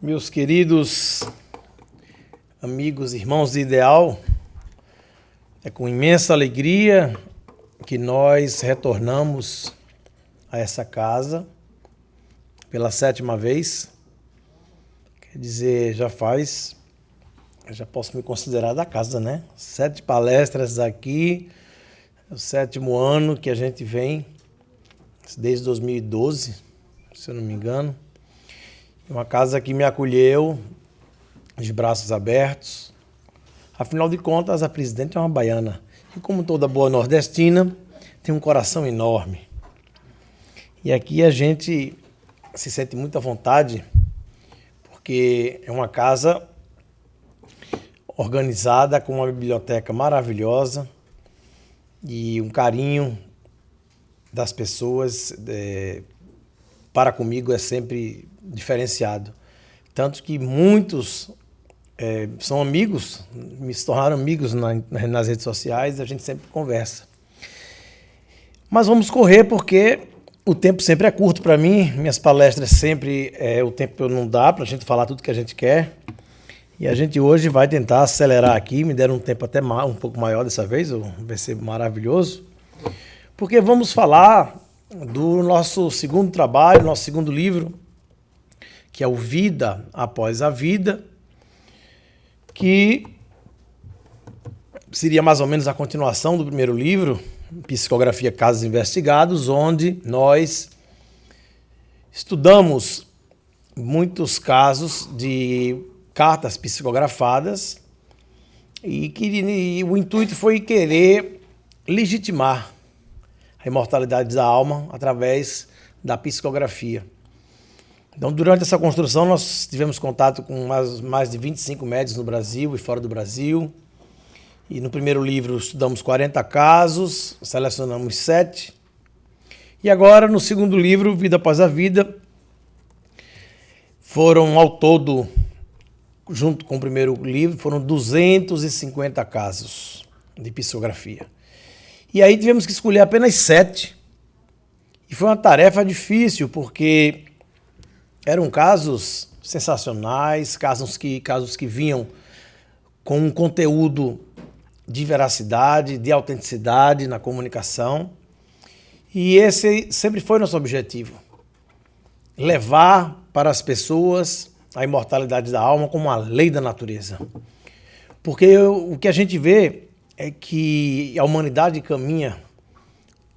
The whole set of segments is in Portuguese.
Meus queridos amigos, irmãos de ideal, é com imensa alegria que nós retornamos a essa casa pela 7ª vez. Quer dizer, já posso me considerar da casa, né? 7 palestras aqui, é o 7º ano que a gente vem, desde 2012, se eu não me engano. Uma casa que me acolheu de braços abertos. Afinal de contas, a presidente é uma baiana. E como toda boa nordestina, tem um coração enorme. E aqui a gente se sente muito à vontade, porque é uma casa organizada, com uma biblioteca maravilhosa e um carinho das pessoas para comigo é sempre diferenciado. Tanto que muitos são amigos, se tornaram amigos nas redes sociais, a gente sempre conversa. Mas vamos correr porque o tempo sempre é curto para mim, minhas palestras sempre, o tempo não dá para a gente falar tudo que a gente quer. E a gente hoje vai tentar acelerar aqui, me deram um tempo até um pouco maior dessa vez, vai ser maravilhoso, porque vamos falar do nosso segundo trabalho, nosso segundo livro, que é o Vida Após a Vida, que seria mais ou menos a continuação do primeiro livro, Psicografia Casos Investigados, onde nós estudamos muitos casos de cartas psicografadas e o intuito foi querer legitimar a imortalidade da alma através da psicografia. Então, durante essa construção, nós tivemos contato com mais de 25 médiuns no Brasil e fora do Brasil. E no primeiro livro estudamos 40 casos, selecionamos 7. E agora, no segundo livro, Vida Após a Vida, foram ao todo, junto com o primeiro livro, foram 250 casos de psicografia. E aí tivemos que escolher apenas 7. E foi uma tarefa difícil, porque eram casos sensacionais, casos que vinham com um conteúdo de veracidade, de autenticidade na comunicação. E esse sempre foi nosso objetivo: levar para as pessoas a imortalidade da alma como uma lei da natureza. Porque o que a gente vê é que a humanidade caminha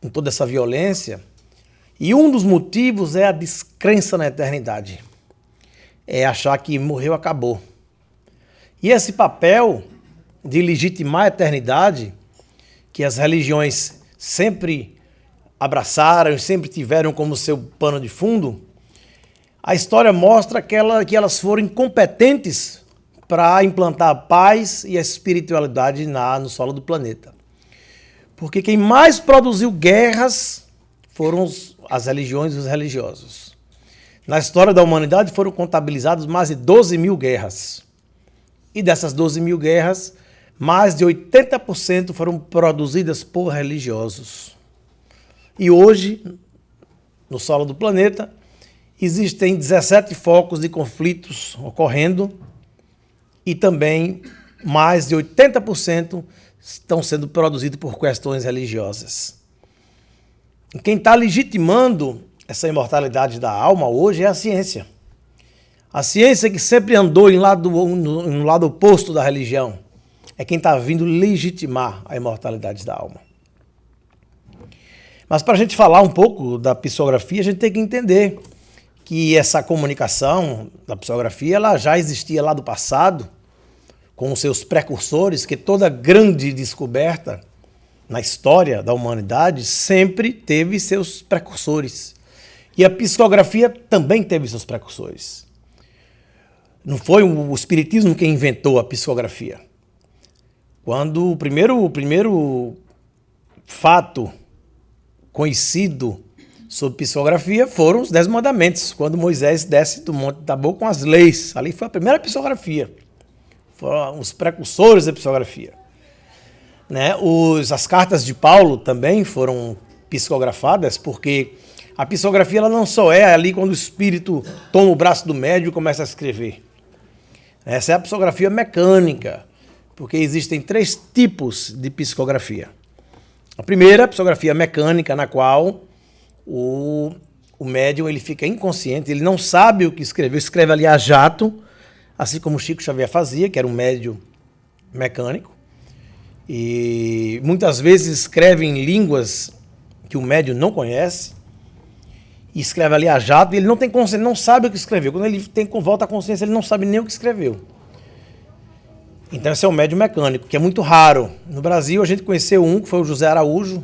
com toda essa violência, e um dos motivos é a descrença na eternidade. É achar que morreu, acabou. E esse papel de legitimar a eternidade, que as religiões sempre abraçaram, sempre tiveram como seu pano de fundo, a história mostra que elas foram incompetentes para implantar a paz e a espiritualidade no solo do planeta. Porque quem mais produziu guerras foram as religiões e os religiosos. Na história da humanidade foram contabilizadas mais de 12 mil guerras. E dessas 12 mil guerras, mais de 80% foram produzidas por religiosos. E hoje, no solo do planeta, existem 17 focos de conflitos ocorrendo e também mais de 80% estão sendo produzidos por questões religiosas. Quem está legitimando essa imortalidade da alma hoje é a ciência. A ciência que sempre andou no lado oposto da religião é quem está vindo legitimar a imortalidade da alma. Mas para a gente falar um pouco da psicografia, a gente tem que entender que essa comunicação da psicografia ela já existia lá do passado, com os seus precursores, que toda grande descoberta na história da humanidade sempre teve seus precursores. E a psicografia também teve seus precursores. Não foi o espiritismo quem inventou a psicografia. Quando o primeiro fato conhecido sobre psicografia foram os 10 mandamentos, quando Moisés desce do Monte Tabor com as leis. Ali foi a primeira psicografia. Foram os precursores da psicografia. As cartas de Paulo também foram psicografadas, porque A psicografia ela não só é ali quando o espírito toma o braço do médium e começa a escrever. Essa é a psicografia mecânica, porque existem 3 tipos de psicografia. A primeira, a psicografia mecânica, na qual o médium ele fica inconsciente, ele não sabe o que escreveu, escreve ali a jato, assim como o Chico Xavier fazia, que era um médium mecânico. E muitas vezes escreve em línguas que o médium não conhece, e escreve ali a jato, e ele não tem consciência, ele não sabe o que escreveu. Quando ele volta à consciência, ele não sabe nem o que escreveu. Então esse é o médium mecânico, que é muito raro. No Brasil a gente conheceu um, que foi o José Araújo,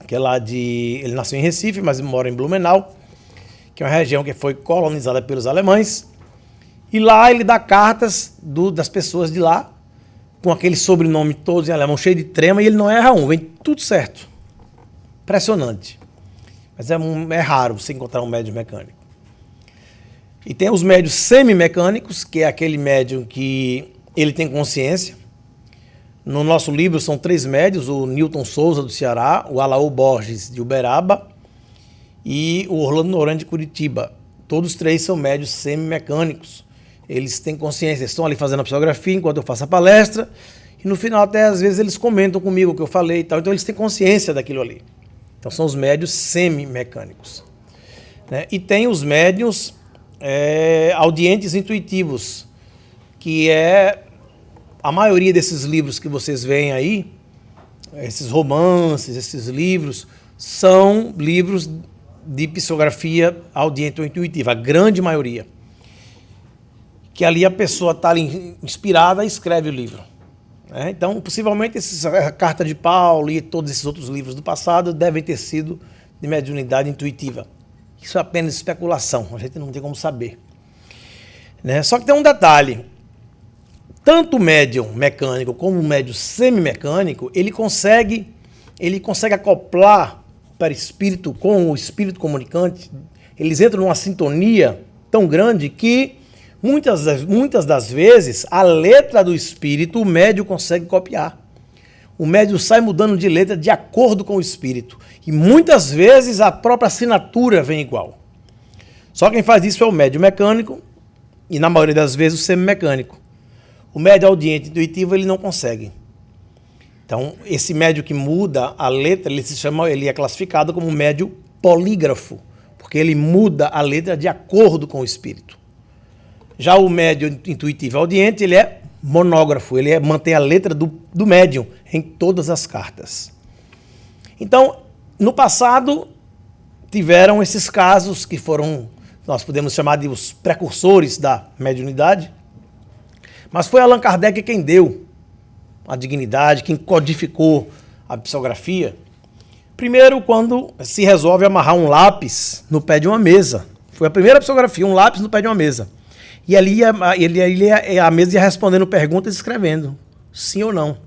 que é ele nasceu em Recife, mas mora em Blumenau, que é uma região que foi colonizada pelos alemães. E lá ele dá cartas das pessoas de lá, com aquele sobrenome todos em alemão, cheio de trema, e ele não erra um, vem tudo certo. Impressionante. Mas é raro você encontrar um médium mecânico. E tem os médios semimecânicos, que é aquele médium que ele tem consciência. No nosso livro são 3 médios, o Newton Souza, do Ceará, o Alaú Borges, de Uberaba, e o Orlando Noronha, de Curitiba. Todos 3 são médios semimecânicos. Eles têm consciência, estão ali fazendo a psicografia enquanto eu faço a palestra, e no final até às vezes eles comentam comigo o que eu falei e tal, então eles têm consciência daquilo ali. Então são os médios semimecânicos. Né? E tem os médios audientes intuitivos, que é a maioria desses livros que vocês veem aí, esses romances, esses livros, são livros de psicografia audiente ou intuitiva, a grande maioria. Que ali a pessoa está inspirada e escreve o livro. Então, possivelmente, a Carta de Paulo e todos esses outros livros do passado devem ter sido de mediunidade intuitiva. Isso é apenas especulação, a gente não tem como saber. Só que tem um detalhe. Tanto o médium mecânico como o médium semimecânico, ele consegue acoplar o perispírito com o espírito comunicante. Eles entram numa sintonia tão grande que muitas das vezes, a letra do espírito, o médium consegue copiar. O médium sai mudando de letra de acordo com o espírito. E muitas vezes a própria assinatura vem igual. Só quem faz isso é o médium mecânico e, na maioria das vezes, o semimecânico. O médium audiente intuitivo ele não consegue. Então, esse médium que muda a letra, ele é classificado como médium polígrafo, porque ele muda a letra de acordo com o espírito. Já o médium intuitivo audiente, ele é monógrafo, ele mantém a letra do médium em todas as cartas. Então, no passado, tiveram esses casos que nós podemos chamar de os precursores da mediunidade, mas foi Allan Kardec quem deu a dignidade, quem codificou a psicografia. Primeiro, quando se resolve amarrar um lápis no pé de uma mesa. Foi a primeira psicografia, um lápis no pé de uma mesa. E ali a mesa ia respondendo perguntas e escrevendo, sim ou não.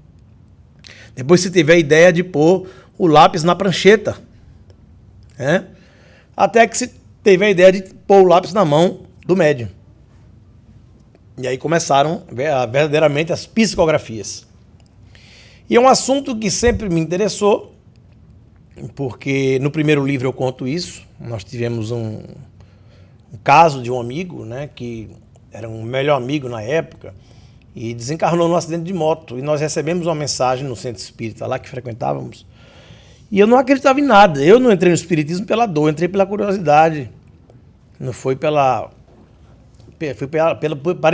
Depois se teve a ideia de pôr o lápis na prancheta. Até que se teve a ideia de pôr o lápis na mão do médium. E aí começaram verdadeiramente as psicografias. E é um assunto que sempre me interessou, porque no primeiro livro eu conto isso. Nós tivemos um caso de um amigo, que era um melhor amigo na época, e desencarnou num acidente de moto. E nós recebemos uma mensagem no centro espírita, lá que frequentávamos. E eu não acreditava em nada. Eu não entrei no espiritismo pela dor, entrei pela curiosidade. Não foi para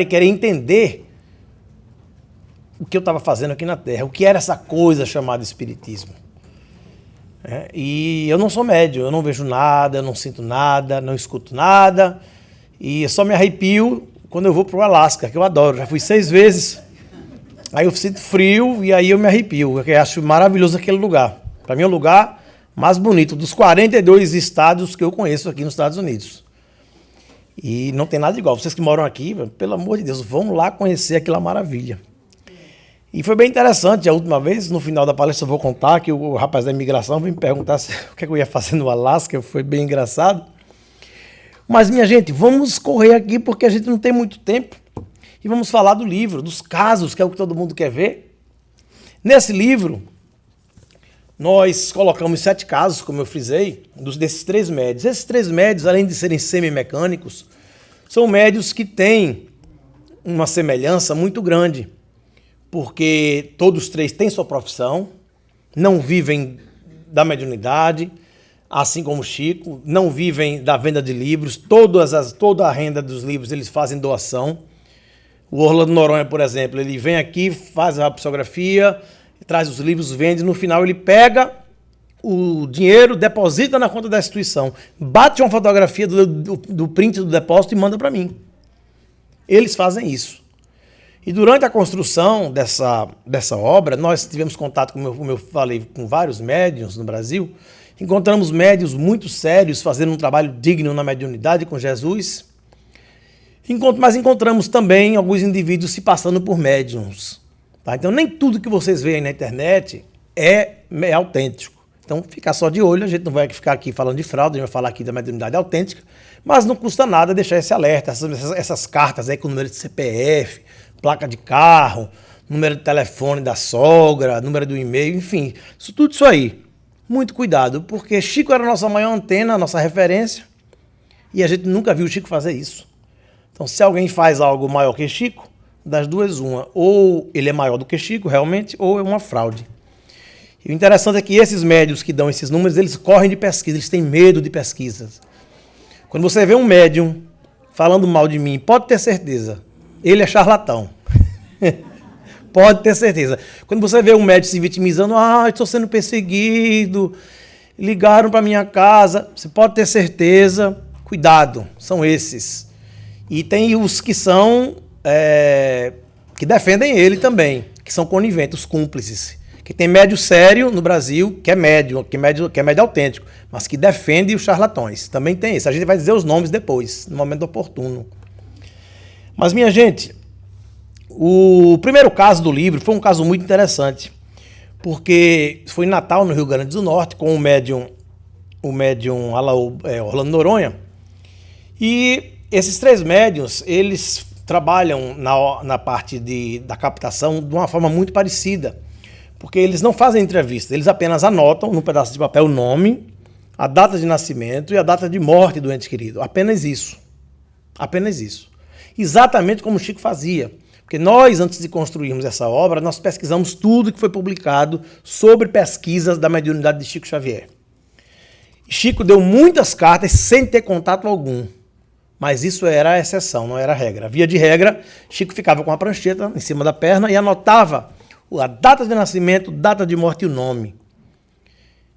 querer entender o que eu estava fazendo aqui na Terra, o que era essa coisa chamada espiritismo. E eu não sou médium, eu não vejo nada, eu não sinto nada, não escuto nada, e eu só me arrepio quando eu vou para o Alasca, que eu adoro, já fui 6 vezes, aí eu sinto frio e aí eu me arrepio, eu acho maravilhoso aquele lugar. Para mim é o lugar mais bonito dos 42 estados que eu conheço aqui nos Estados Unidos. E não tem nada igual. Vocês que moram aqui, pelo amor de Deus, vão lá conhecer aquela maravilha. E foi bem interessante a última vez, no final da palestra eu vou contar que o rapaz da imigração veio me perguntar o que eu ia fazer no Alasca, foi bem engraçado. Mas, minha gente, vamos correr aqui porque a gente não tem muito tempo. E vamos falar do livro, dos casos, que é o que todo mundo quer ver. Nesse livro, nós colocamos 7 casos, como eu frisei, desses 3 médios. Esses 3 médios, além de serem semimecânicos, são médios que têm uma semelhança muito grande, porque todos 3 têm sua profissão, não vivem da mediunidade, assim como o Chico, não vivem da venda de livros, toda a renda dos livros eles fazem doação. O Orlando Noronha, por exemplo, ele vem aqui, faz a psicografia, traz os livros, vende, no final ele pega o dinheiro, deposita na conta da instituição, bate uma fotografia do print do depósito e manda para mim. Eles fazem isso. E durante a construção dessa obra, nós tivemos contato, como eu falei, com vários médiuns no Brasil. Encontramos médiuns muito sérios fazendo um trabalho digno na mediunidade com Jesus. Mas encontramos também alguns indivíduos se passando por médiuns. Tá? Então, nem tudo que vocês veem na internet é autêntico. Então, fica só de olho. A gente não vai ficar aqui falando de fraude, a gente vai falar aqui da mediunidade autêntica. Mas não custa nada deixar esse alerta, essas cartas aí com número de CPF, placa de carro, número de telefone da sogra, número do e-mail, enfim, tudo isso aí. Muito cuidado, porque Chico era a nossa maior antena, a nossa referência, e a gente nunca viu o Chico fazer isso. Então, se alguém faz algo maior que Chico, das duas uma, ou ele é maior do que Chico, realmente, ou é uma fraude. E o interessante é que esses médios que dão esses números, eles correm de pesquisa, eles têm medo de pesquisas. Quando você vê um médium falando mal de mim, pode ter certeza, ele é charlatão. Pode ter certeza. Quando você vê um médium se vitimizando, estou sendo perseguido, ligaram para minha casa, você pode ter certeza, cuidado, são esses. E tem os que são, que defendem ele também, que são coniventes, cúmplices. Que tem médio sério no Brasil, que é médio autêntico, mas que defende os charlatões. Também tem isso. A gente vai dizer os nomes depois, no momento oportuno. Mas, minha gente, o primeiro caso do livro foi um caso muito interessante, porque foi em Natal, no Rio Grande do Norte, com o médium Orlando Noronha. E esses 3 médiuns, eles trabalham na parte da captação de uma forma muito parecida, porque eles não fazem entrevista, eles apenas anotam num pedaço de papel o nome, a data de nascimento e a data de morte do ente querido. Apenas isso. Apenas isso. Exatamente como o Chico fazia. Porque nós, antes de construirmos essa obra, nós pesquisamos tudo que foi publicado sobre pesquisas da mediunidade de Chico Xavier. Chico deu muitas cartas sem ter contato algum. Mas isso era a exceção, não era a regra. Via de regra, Chico ficava com a prancheta em cima da perna e anotava a data de nascimento, data de morte e o nome.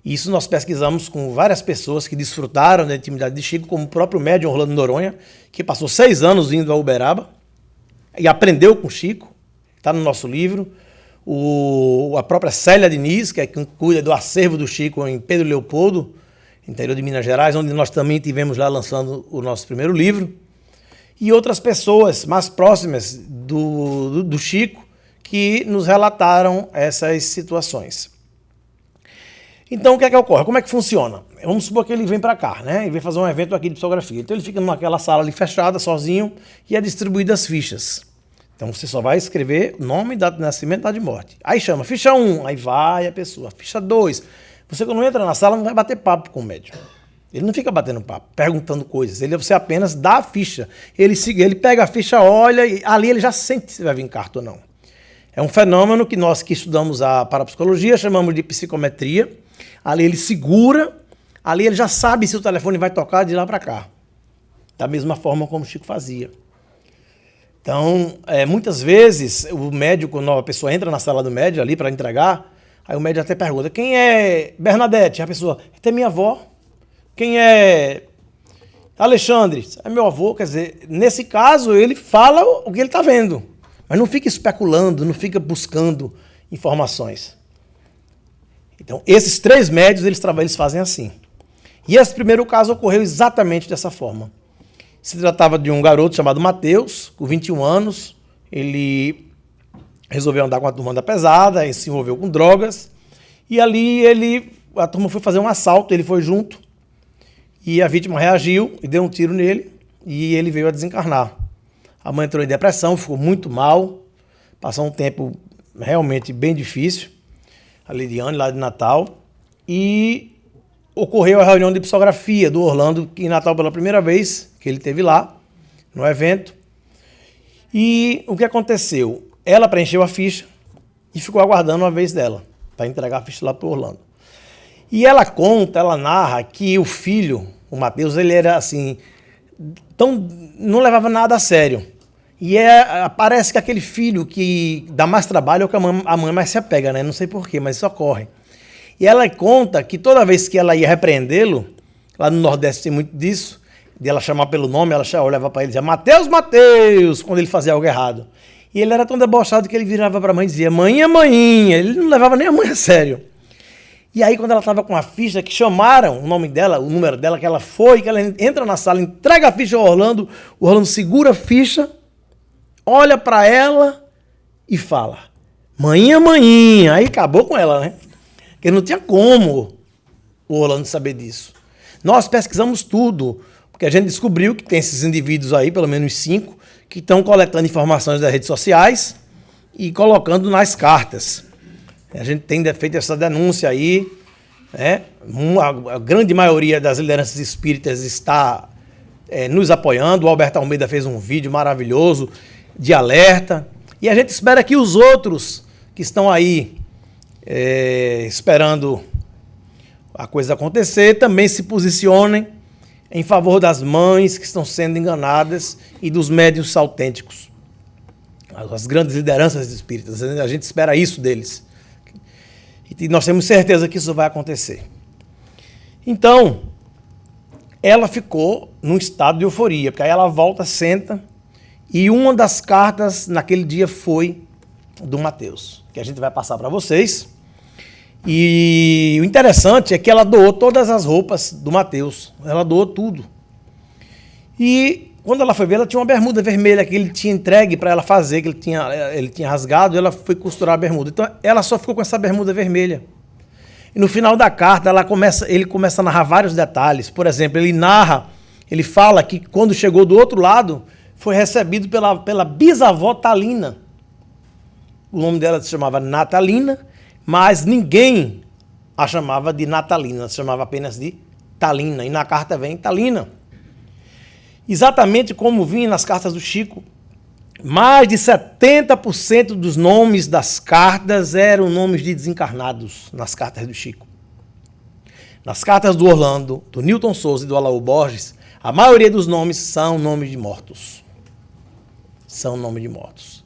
Isso nós pesquisamos com várias pessoas que desfrutaram da intimidade de Chico, como o próprio médium Orlando Noronha, que passou 6 anos indo a Uberaba e aprendeu com Chico, está no nosso livro. A própria Célia Diniz, que é quem cuida do acervo do Chico em Pedro Leopoldo, interior de Minas Gerais, onde nós também tivemos lá lançando o nosso primeiro livro. E outras pessoas mais próximas do Chico, que nos relataram essas situações. Então, o que é que ocorre? Como é que funciona? Vamos supor que ele vem para cá, né? E vem fazer um evento aqui de psicografia. Então, ele fica naquela sala ali fechada, sozinho, e é distribuído as fichas. Então, você só vai escrever nome, data de nascimento e data de morte. Aí chama ficha 1, aí vai a pessoa. Ficha 2. Você, quando entra na sala, não vai bater papo com o médium. Ele não fica batendo papo, perguntando coisas. Você apenas dá a ficha. Ele pega a ficha, olha, e ali ele já sente se vai vir carta ou não. É um fenômeno que nós que estudamos a parapsicologia chamamos de psicometria. Ali ele segura, ali ele já sabe se o telefone vai tocar de lá para cá. Da mesma forma como o Chico fazia. Então, muitas vezes, o médico, quando a pessoa entra na sala do médico ali para entregar, aí o médico até pergunta, quem é Bernadette? A pessoa, é minha avó. Quem é Alexandre? É meu avô. Quer dizer, nesse caso, ele fala o que ele está vendo. Mas não fica especulando, não fica buscando informações. Então, esses 3 médios, eles fazem assim. E esse primeiro caso ocorreu exatamente dessa forma. Se tratava de um garoto chamado Mateus, com 21 anos. Ele resolveu andar com a turma da pesada, e se envolveu com drogas. E ali a turma foi fazer um assalto, ele foi junto. E a vítima reagiu e deu um tiro nele. E ele veio a desencarnar. A mãe entrou em depressão, ficou muito mal. Passou um tempo realmente bem difícil. A Lidiane, lá de Natal. e ocorreu a reunião de psicografia do Orlando em Natal pela primeira vez, que ele teve lá, no evento. E o que aconteceu? Ela preencheu a ficha e ficou aguardando a vez dela, para entregar a ficha lá para o Orlando. E ela conta, ela narra que o filho, o Matheus, ele era assim, não levava nada a sério. E parece que aquele filho que dá mais trabalho é o que a mãe mais se apega, né? Não sei porquê, mas isso ocorre. E ela conta que toda vez que ela ia repreendê-lo, lá no Nordeste tem muito disso, de ela chamar pelo nome, ela olhava para ele e dizia, Matheus, Matheus, quando ele fazia algo errado. E ele era tão debochado que ele virava para a mãe e dizia, mãinha, mãinha. Ele não levava nem a mãe a sério. E aí, quando ela estava com a ficha, que chamaram o nome dela, o número dela, que ela foi, que ela entra na sala, entrega a ficha ao Orlando, o Orlando segura a ficha, olha para ela e fala, mãinha, mãinha. Aí acabou com ela, né? Porque não tinha como o Orlando saber disso. Nós pesquisamos tudo, porque a gente descobriu que tem esses indivíduos aí, pelo menos 5, que estão coletando informações das redes sociais e colocando nas cartas. A gente tem feito essa denúncia aí, né? A grande maioria das lideranças espíritas está nos apoiando. O Alberto Almeida fez um vídeo maravilhoso de alerta. E a gente espera que os outros que estão aí esperando a coisa acontecer também se posicionem em favor das mães que estão sendo enganadas e dos médiuns autênticos. As grandes lideranças espíritas. A gente espera isso deles. E nós temos certeza que isso vai acontecer. Então, ela ficou num estado de euforia, porque aí ela volta, senta, e uma das cartas naquele dia foi do Matheus, que a gente vai passar para vocês. E o interessante é que ela doou todas as roupas do Matheus, ela doou tudo. E quando ela foi ver, ela tinha uma bermuda vermelha que ele tinha entregue para ela fazer, que ele tinha rasgado, e ela foi costurar a bermuda. Então ela só ficou com essa bermuda vermelha. E no final da carta ele começa a narrar vários detalhes. Por exemplo, ele fala que quando chegou do outro lado, foi recebido pela bisavó Talina. O nome dela se chamava Natalina, mas ninguém a chamava de Natalina, se chamava apenas de Talina. E na carta vem Talina. Exatamente como vinha nas cartas do Chico, mais de 70% dos nomes das cartas eram nomes de desencarnados nas cartas do Chico. Nas cartas do Orlando, do Newton Souza e do Alaú Borges, a maioria dos nomes são nomes de mortos. São nomes de mortos.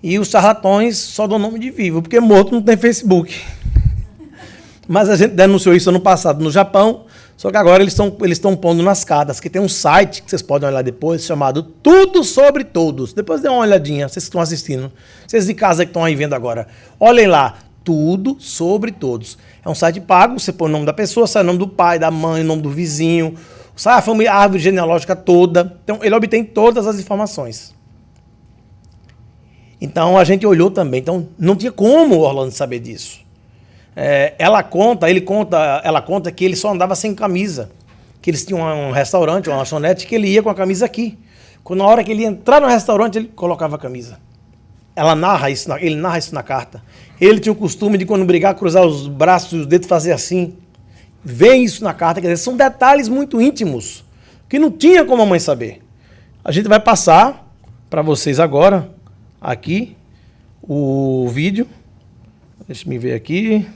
E os charlatões só dão nome de vivo, porque morto não tem Facebook. Mas a gente denunciou isso ano passado no Japão, só que agora eles estão pondo nas cartas, que tem um site que vocês podem olhar depois, chamado Tudo Sobre Todos. Depois dê uma olhadinha, vocês que estão assistindo. Vocês de casa que estão aí vendo agora. Olhem lá, Tudo Sobre Todos. É um site pago, você põe o nome da pessoa, sai o nome do pai, da mãe, o nome do vizinho, sai a família, a árvore genealógica toda. Então ele obtém todas as informações. Então a gente olhou também, então não tinha como o Orlando saber disso. Ela conta que ele só andava sem camisa, que eles tinham um restaurante, uma lanchonete, que ele ia com a camisa aqui. Quando na hora que ele ia entrar no restaurante, ele colocava a camisa. Ele narra isso na carta. Ele tinha o costume de, quando brigar, cruzar os braços e os dedos, fazer assim. Vem isso na carta, quer dizer, são detalhes muito íntimos, que não tinha como a mãe saber. A gente vai passar para vocês agora, aqui, o vídeo. Deixa eu ver aqui.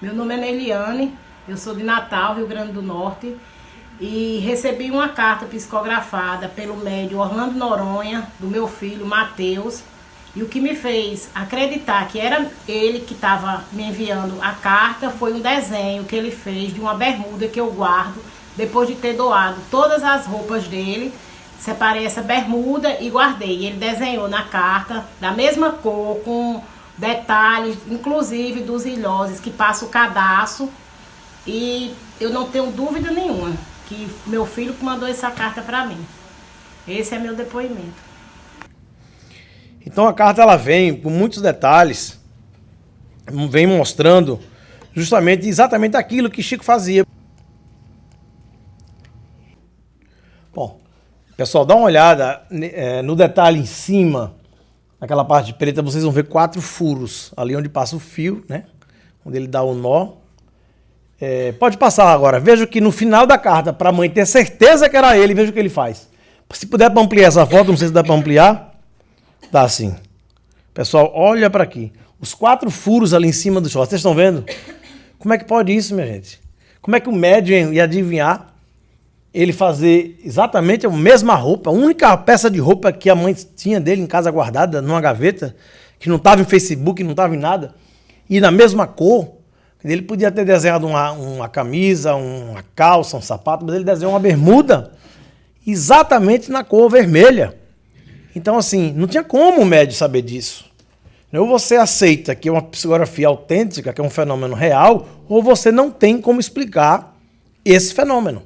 Meu nome é Neiliane, eu sou de Natal, Rio Grande do Norte, e recebi uma carta psicografada pelo médium Orlando Noronha, do meu filho Matheus, e o que me fez acreditar que era ele que estava me enviando a carta foi um desenho que ele fez de uma bermuda que eu guardo, depois de ter doado todas as roupas dele. Separei essa bermuda e guardei. Ele desenhou na carta, da mesma cor, com detalhes, inclusive dos ilhoses, que passa o cadastro. E eu não tenho dúvida nenhuma que meu filho mandou essa carta para mim. Esse é meu depoimento. Então a carta ela vem com muitos detalhes, vem mostrando exatamente aquilo que Chico fazia. Bom, pessoal, dá uma olhada no detalhe em cima, naquela parte preta, vocês vão ver 4 furos, ali onde passa o fio, né? Onde ele dá o nó. Pode passar agora. Veja que no final da carta, para a mãe ter certeza que era ele, veja o que ele faz. Se puder para ampliar essa foto, não sei se dá para ampliar. Dá sim. Pessoal, olha para aqui. Os 4 furos ali em cima do short. Vocês estão vendo? Como é que pode isso, minha gente? Como é que o médium ia adivinhar ele fazer exatamente a mesma roupa, a única peça de roupa que a mãe tinha dele em casa guardada, numa gaveta, que não estava em Facebook, não estava em nada, e na mesma cor? Ele podia ter desenhado uma camisa, uma calça, um sapato, mas ele desenhou uma bermuda exatamente na cor vermelha. Então, assim, não tinha como o médium saber disso. Ou você aceita que é uma psicografia autêntica, que é um fenômeno real, ou você não tem como explicar esse fenômeno,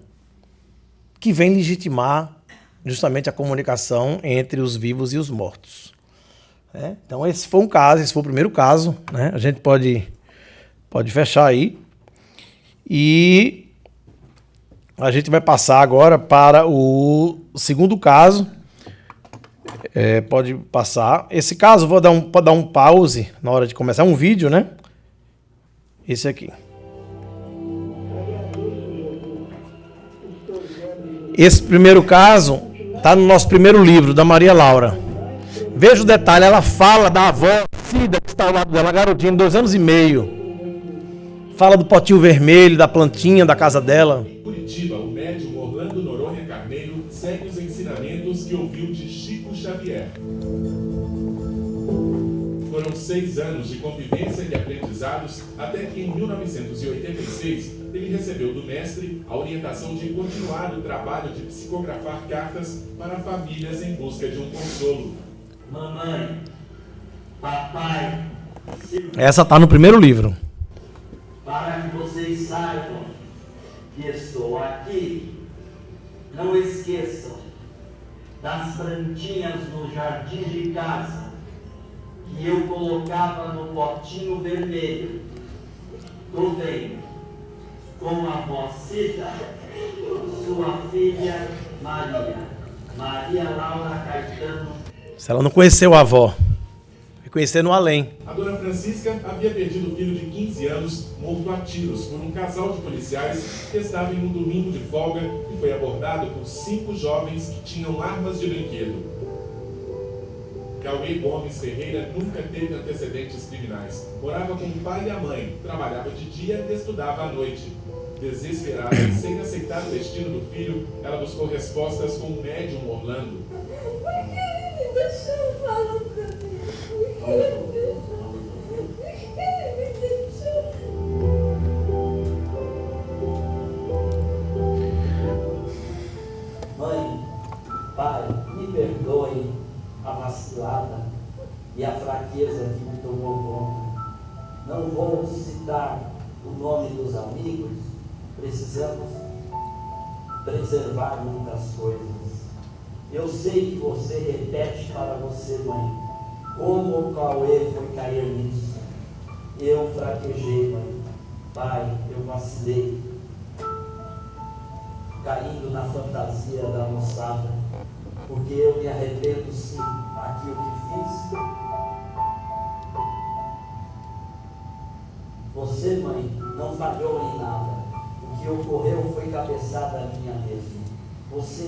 que vem legitimar justamente a comunicação entre os vivos e os mortos. Então, esse foi um caso, esse foi o primeiro caso, né? A gente pode fechar aí. E a gente vai passar agora para o segundo caso. Pode passar. Esse caso, vou dar um pause na hora de começar. É um vídeo, né? Esse aqui. Esse primeiro caso está no nosso primeiro livro, da Maria Laura. Veja o detalhe, ela fala da avó Cida, que está ao lado dela, garotinha de 2 anos e meio. Fala do potinho vermelho, da plantinha da casa dela. Em Curitiba, o médium Orlando Noronha Carneiro segue os ensinamentos que ouviu de Chico Xavier. Foram 6 anos de convivência e aprendizados até que, em 1986, ele recebeu do mestre a orientação de continuar o trabalho de psicografar cartas para famílias em busca de um consolo. Mamãe, papai, essa está no primeiro livro. para que vocês saibam que estou aqui, não esqueçam das plantinhas no jardim de casa que eu colocava no potinho vermelho. Tô vendo com a avó Cida, sua filha Maria Laura Caetano. Se ela não conheceu a avó, vai conhecer no além. A dona Francisca havia perdido o filho de 15 anos morto a tiros por um casal de policiais que estava em um domingo de folga e foi abordado por 5 jovens que tinham armas de brinquedo. Cauê Gomes Ferreira nunca teve antecedentes criminais. Morava com o pai e a mãe, trabalhava de dia e estudava à noite. Desesperada e sem aceitar o destino do filho, ela buscou respostas com o médium Orlando. Deixa eu falar pra mim. Por que ele me deixou? Por que ele me deixou? Mãe, pai, me perdoe a vacilada e a fraqueza que me tomou conta. Não vou citar o nome dos amigos, precisamos preservar muitas coisas. Eu sei que você repete para você, mãe, como o Cauê foi cair nisso. Eu fraquejei, mãe. Pai, eu vacilei, caindo na fantasia da moçada, porque eu me arrependo sim daquilo que fiz. Você, mãe, não falhou em nada. O que ocorreu foi cabeçada minha mesmo. Você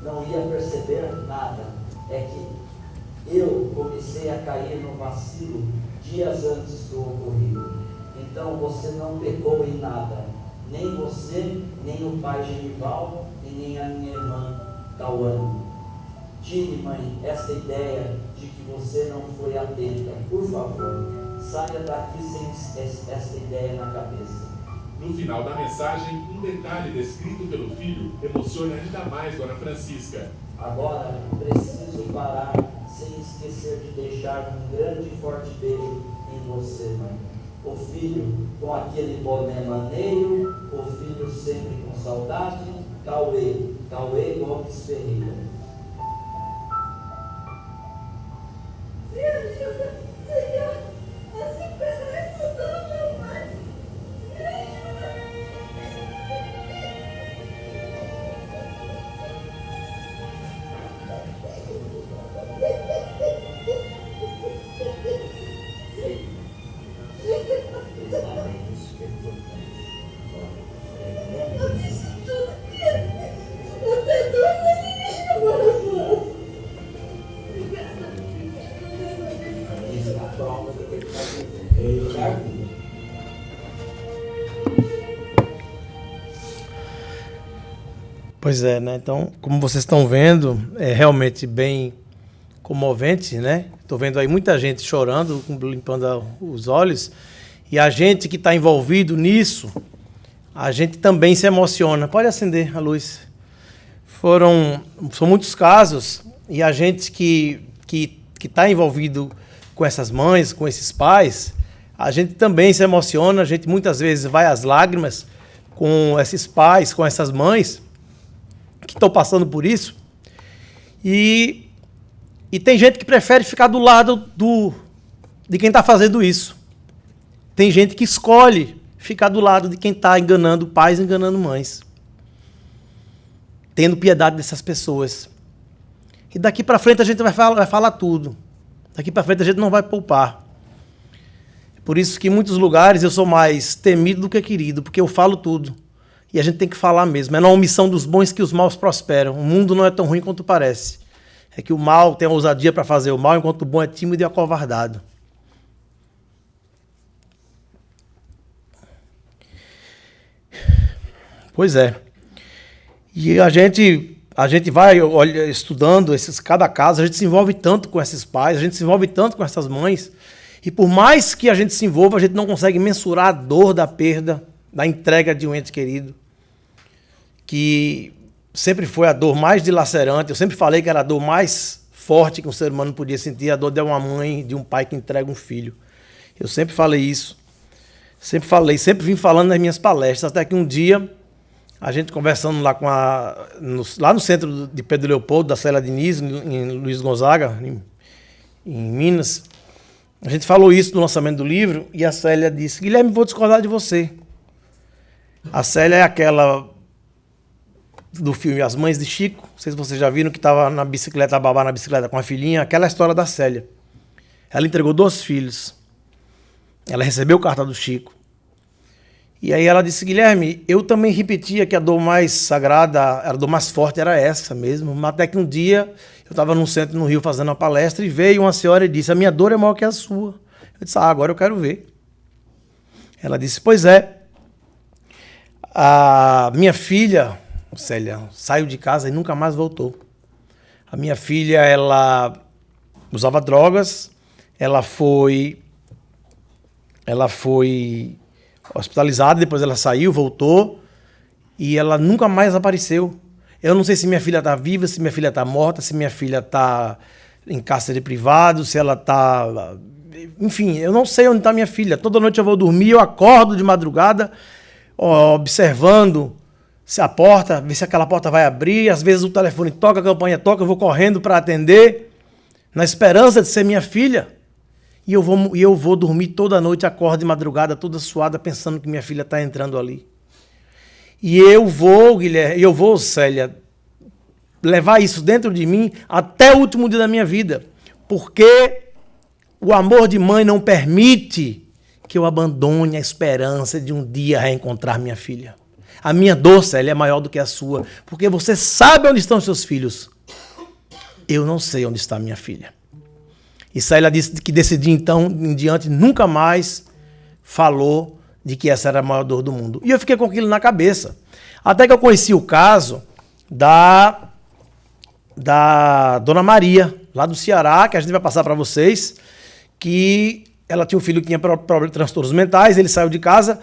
não ia perceber nada. É que eu comecei a cair no vacilo dias antes do ocorrido. Então você não pecou em nada. Nem você, nem o pai Genival, e nem a minha irmã Cauane. Tire, mãe, essa ideia de que você não foi atenta. Por favor, saia daqui sem essa ideia na cabeça. No final da mensagem, um detalhe descrito pelo filho emociona ainda mais Dona Francisca. Agora preciso parar sem esquecer de deixar um grande e forte beijo em você, mãe. O filho com aquele boné maneiro, o filho sempre com saudade, Cauê Gomes Ferreira. Me ajuda, Senhor, a superar essa dor, meu pai. Me ajuda. Pois é, né? Então, como vocês estão vendo, é realmente bem comovente, né? Estou vendo aí muita gente chorando, limpando os olhos, e a gente que está envolvido nisso, a gente também se emociona. Pode acender a luz. São muitos casos, e a gente que está envolvido com essas mães, com esses pais, a gente também se emociona, a gente muitas vezes vai às lágrimas com esses pais, com essas mães que estão passando por isso. E tem gente que prefere ficar do lado de quem está fazendo isso. Tem gente que escolhe ficar do lado de quem está enganando pais, enganando mães. Tendo piedade dessas pessoas. E daqui para frente a gente vai falar tudo. Daqui para frente a gente não vai poupar. Por isso que em muitos lugares eu sou mais temido do que querido, porque eu falo tudo. E a gente tem que falar mesmo. É na omissão dos bons que os maus prosperam. O mundo não é tão ruim quanto parece. É que o mal tem a ousadia para fazer o mal, enquanto o bom é tímido e acovardado. Pois é. E a gente vai estudando cada caso, a gente se envolve tanto com esses pais, a gente se envolve tanto com essas mães, e por mais que a gente se envolva, a gente não consegue mensurar a dor da perda, da entrega de um ente querido, que sempre foi a dor mais dilacerante. Eu sempre falei que era a dor mais forte que um ser humano podia sentir, a dor de uma mãe, de um pai que entrega um filho. Eu sempre falei isso. Sempre vim falando nas minhas palestras, até que um dia, a gente conversando lá lá no centro de Pedro Leopoldo, da Célia Diniz, em Luiz Gonzaga, em Minas, a gente falou isso no lançamento do livro, e a Célia disse: Guilherme, vou discordar de você. A Célia é aquela do filme As Mães de Chico, não sei se vocês já viram, que estava na bicicleta, a babá na bicicleta com a filhinha, aquela história da Célia. Ela entregou 2 filhos. Ela recebeu carta do Chico. E aí ela disse: Guilherme, eu também repetia que a dor mais sagrada, a dor mais forte era essa mesmo, até que um dia eu estava num centro no Rio fazendo uma palestra e veio uma senhora e disse: a minha dor é maior que a sua. Eu disse: agora eu quero ver. Ela disse: pois é, a minha filha, Célia, saiu de casa e nunca mais voltou. A minha filha, ela usava drogas, ela foi hospitalizada, depois ela saiu, voltou, e ela nunca mais apareceu. Eu não sei se minha filha está viva, se minha filha está morta, se minha filha está em cárcere privado, se ela está... Enfim, eu não sei onde está minha filha. Toda noite eu vou dormir, eu acordo de madrugada, observando se a porta, ver se aquela porta vai abrir. Às vezes o telefone toca, a campanha toca, eu vou correndo para atender, na esperança de ser minha filha. E eu vou dormir toda noite, acordo de madrugada, toda suada, pensando que minha filha está entrando ali. E eu vou, Guilherme, Célia, levar isso dentro de mim até o último dia da minha vida. Porque o amor de mãe não permite que eu abandone a esperança de um dia reencontrar minha filha. A minha dor, Célia, é maior do que a sua. Porque você sabe onde estão seus filhos. Eu não sei onde está minha filha. E Célia disse que decidiu, então, em diante, nunca mais falou de que essa era a maior dor do mundo. E eu fiquei com aquilo na cabeça. Até que eu conheci o caso da Dona Maria, lá do Ceará, que a gente vai passar para vocês, que ela tinha um filho que tinha transtornos mentais, ele saiu de casa.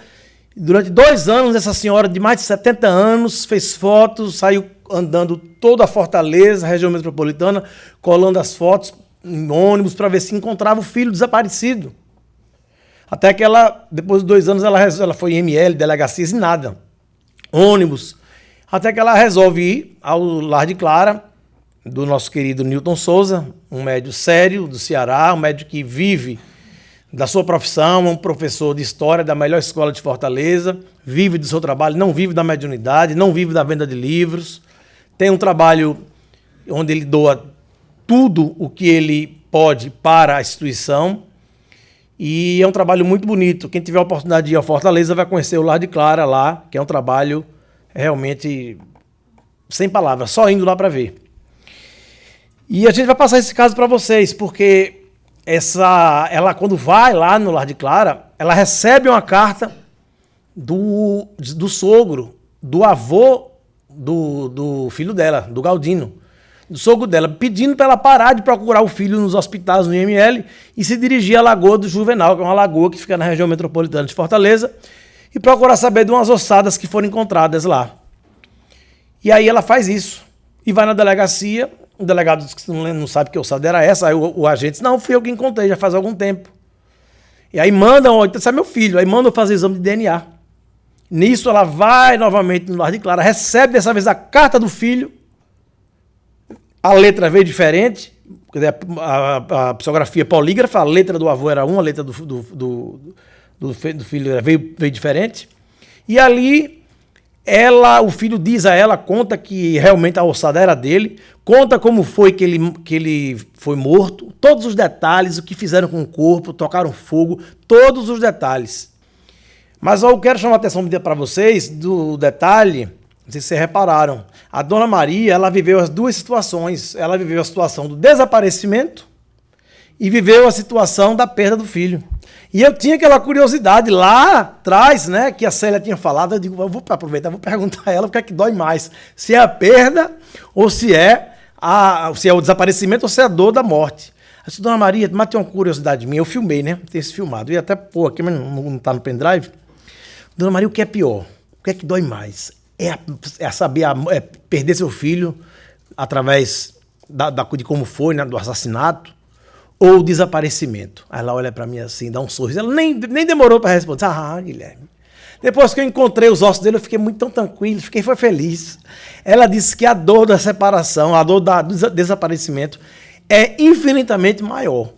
Durante 2 anos, essa senhora de mais de 70 anos fez fotos, saiu andando toda a Fortaleza, região metropolitana, colando as fotos em ônibus para ver se encontrava o filho desaparecido. Até que ela, depois de 2 anos, ela foi em ML, delegacias e nada. Ônibus. Até que ela resolve ir ao Lar de Clara, do nosso querido Newton Souza, um médico sério do Ceará, um médico que vive da sua profissão, um professor de história da melhor escola de Fortaleza, vive do seu trabalho, não vive da mediunidade, não vive da venda de livros, tem um trabalho onde ele doa tudo o que ele pode para a instituição, e é um trabalho muito bonito. Quem tiver a oportunidade de ir a Fortaleza vai conhecer o Lar de Clara lá, que é um trabalho realmente sem palavras, só indo lá para ver. E a gente vai passar esse caso para vocês, porque ela, quando vai lá no Lar de Clara, ela recebe uma carta do sogro, do avô do filho dela, do Galdino, do sogro dela, pedindo para ela parar de procurar o filho nos hospitais, no IML, e se dirigir à Lagoa do Juvenal, que é uma lagoa que fica na região metropolitana de Fortaleza, e procurar saber de umas ossadas que foram encontradas lá. E aí ela faz isso, e vai na delegacia, o delegado diz que não sabe que ossada era essa, aí o agente diz, não, fui eu que encontrei, já faz algum tempo. E aí mandam, então, esse é meu filho, aí mandam fazer exame de DNA. Nisso ela vai novamente no Lar de Clara, recebe dessa vez a carta do filho, a letra veio diferente, a psicografia polígrafa, a letra do avô era uma, a letra do filho veio diferente. E ali, o filho diz a ela, conta que realmente a ossada era dele, conta como foi que ele foi morto, todos os detalhes, o que fizeram com o corpo, tocaram fogo, todos os detalhes. Mas eu quero chamar a atenção para vocês do detalhe. Não sei se vocês repararam, a Dona Maria, ela viveu as duas situações. Ela viveu a situação do desaparecimento e viveu a situação da perda do filho. E eu tinha aquela curiosidade lá atrás, né, que a Célia tinha falado. Eu digo, eu vou aproveitar, vou perguntar a ela o que é que dói mais. Se é a perda ou se é o desaparecimento ou se é a dor da morte. Eu disse, Dona Maria, mas tem uma curiosidade minha. Eu filmei, né, tem esse filmado. Eu ia até pôr aqui, mas não está no pendrive. Dona Maria, o que é pior? O que é que dói mais? É perder seu filho através de como foi, né, do assassinato, ou o desaparecimento? Aí ela olha para mim assim, dá um sorriso. Ela nem demorou para responder. Guilherme. Depois que eu encontrei os ossos dele, eu fiquei muito tão tranquilo, foi feliz. Ela disse que a dor da separação, a dor do desaparecimento é infinitamente maior.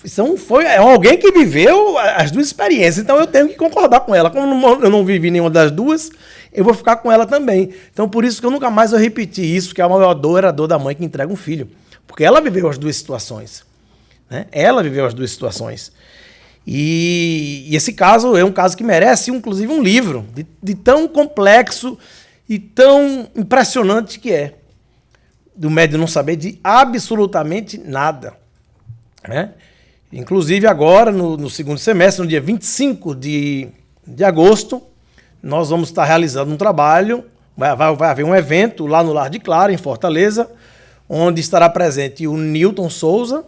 Então é alguém que viveu as duas experiências, então eu tenho que concordar com ela. Como eu não vivi nenhuma das duas, eu vou ficar com ela também. Então por isso que eu nunca mais repeti isso, que a maior dor era a dor da mãe que entrega um filho. Porque ela viveu as duas situações. Né? Ela viveu as duas situações. E esse caso é um caso que merece, inclusive, um livro de tão complexo e tão impressionante que é. Do médium não saber de absolutamente nada. Né? Inclusive agora, no segundo semestre, no dia 25 de agosto, nós vamos estar realizando um trabalho, vai haver um evento lá no Lar de Clara, em Fortaleza, onde estará presente o Newton Souza,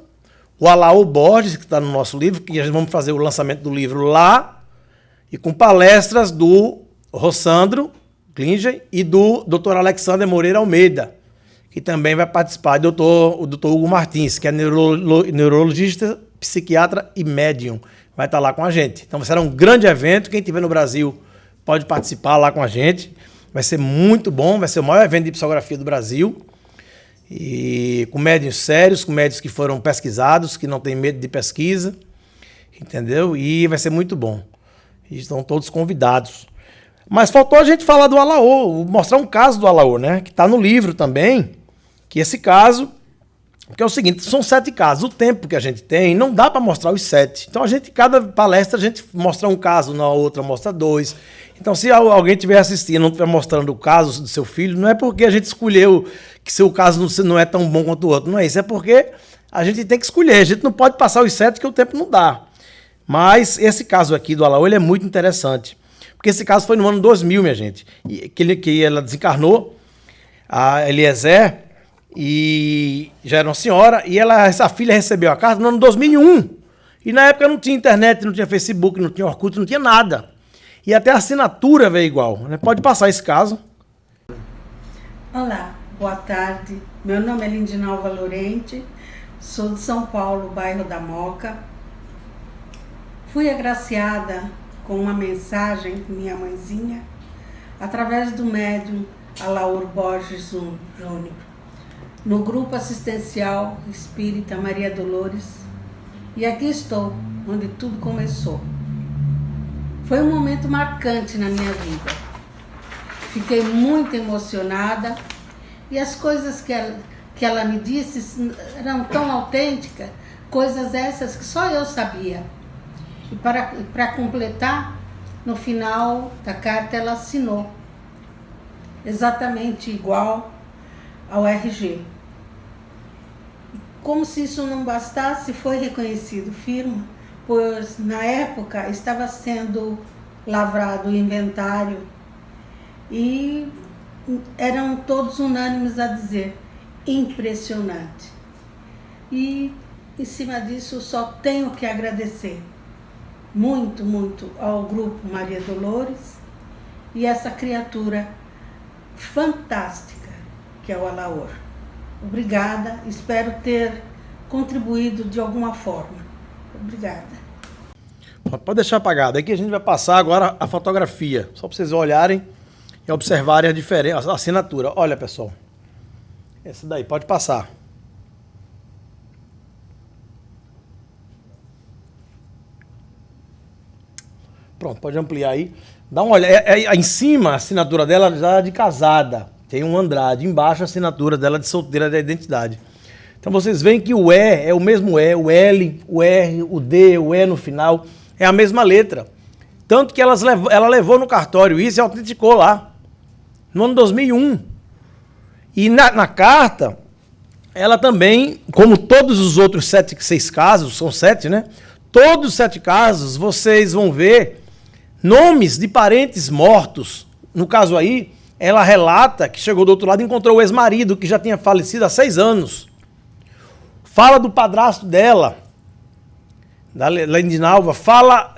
o Alaô Borges, que está no nosso livro, que a gente vamos fazer o lançamento do livro lá, e com palestras do Rossandro Klinger e do Dr. Alexander Moreira Almeida, que também vai participar, o Dr. Hugo Martins, que é neurologista, psiquiatra e médium, vai estar lá com a gente. Então será um grande evento, quem estiver no Brasil pode participar lá com a gente, vai ser muito bom, vai ser o maior evento de psicografia do Brasil, e com médiuns sérios, com médiuns que foram pesquisados, que não tem medo de pesquisa, entendeu? E vai ser muito bom. E estão todos convidados. Mas faltou a gente falar do Alaô, mostrar um caso do Alaô, né? Que está no livro também, que esse caso, que é o seguinte, são 7 casos. O tempo que a gente tem, não dá para mostrar os 7. Então, cada palestra, a gente mostra um caso, na outra mostra 2. Então, se alguém estiver assistindo e não estiver mostrando o caso do seu filho, não é porque a gente escolheu que seu caso não é tão bom quanto o outro. Não é isso, é porque a gente tem que escolher. A gente não pode passar os 7 porque o tempo não dá. Mas esse caso aqui do Alaô, ele é muito interessante. Porque esse caso foi no ano 2000, minha gente. Que ela desencarnou, a Eliezer, e já era uma senhora, e essa filha recebeu a carta no ano 2001. E na época não tinha internet, não tinha Facebook, não tinha Orkut, não tinha nada. E até a assinatura veio igual. Né? Pode passar esse caso. Olá, boa tarde. Meu nome é Lindinalva Lorente, sou de São Paulo, bairro da Moca. Fui agraciada com uma mensagem, minha mãezinha, através do médium Alaor Borges Júnior, no grupo assistencial espírita Maria Dolores. E aqui estou, onde tudo começou. Foi um momento marcante na minha vida. Fiquei muito emocionada e as coisas que ela me disse eram tão autênticas, coisas essas que só eu sabia. E para completar, no final da carta ela assinou, exatamente igual ao RG. Como se isso não bastasse, foi reconhecido firma, pois na época estava sendo lavrado o inventário e eram todos unânimes a dizer, impressionante. E, em cima disso, só tenho que agradecer muito, muito ao Grupo Maria Dolores e essa criatura fantástica que é o Alaor. Obrigada, espero ter contribuído de alguma forma. Obrigada. Pode deixar apagado. Aqui a gente vai passar agora a fotografia, só para vocês olharem e observarem a diferença, a assinatura. Olha, pessoal, essa daí, pode passar. Pronto, pode ampliar aí. Dá uma olhada. Em cima, a assinatura dela já é de casada. Tem um Andrade. Embaixo, a assinatura dela de solteira da identidade. Então vocês veem que o E é o mesmo E, o L, o R, o D, o E no final, é a mesma letra. Tanto que ela levou no cartório isso e autenticou lá, no ano 2001. E na carta, ela também, como todos os outros 6 casos, são 7, né? Todos os 7 casos, vocês vão ver nomes de parentes mortos. No caso aí, ela relata que chegou do outro lado e encontrou o ex-marido, que já tinha falecido há 6 anos. Fala do padrasto dela, da Lindinalva, fala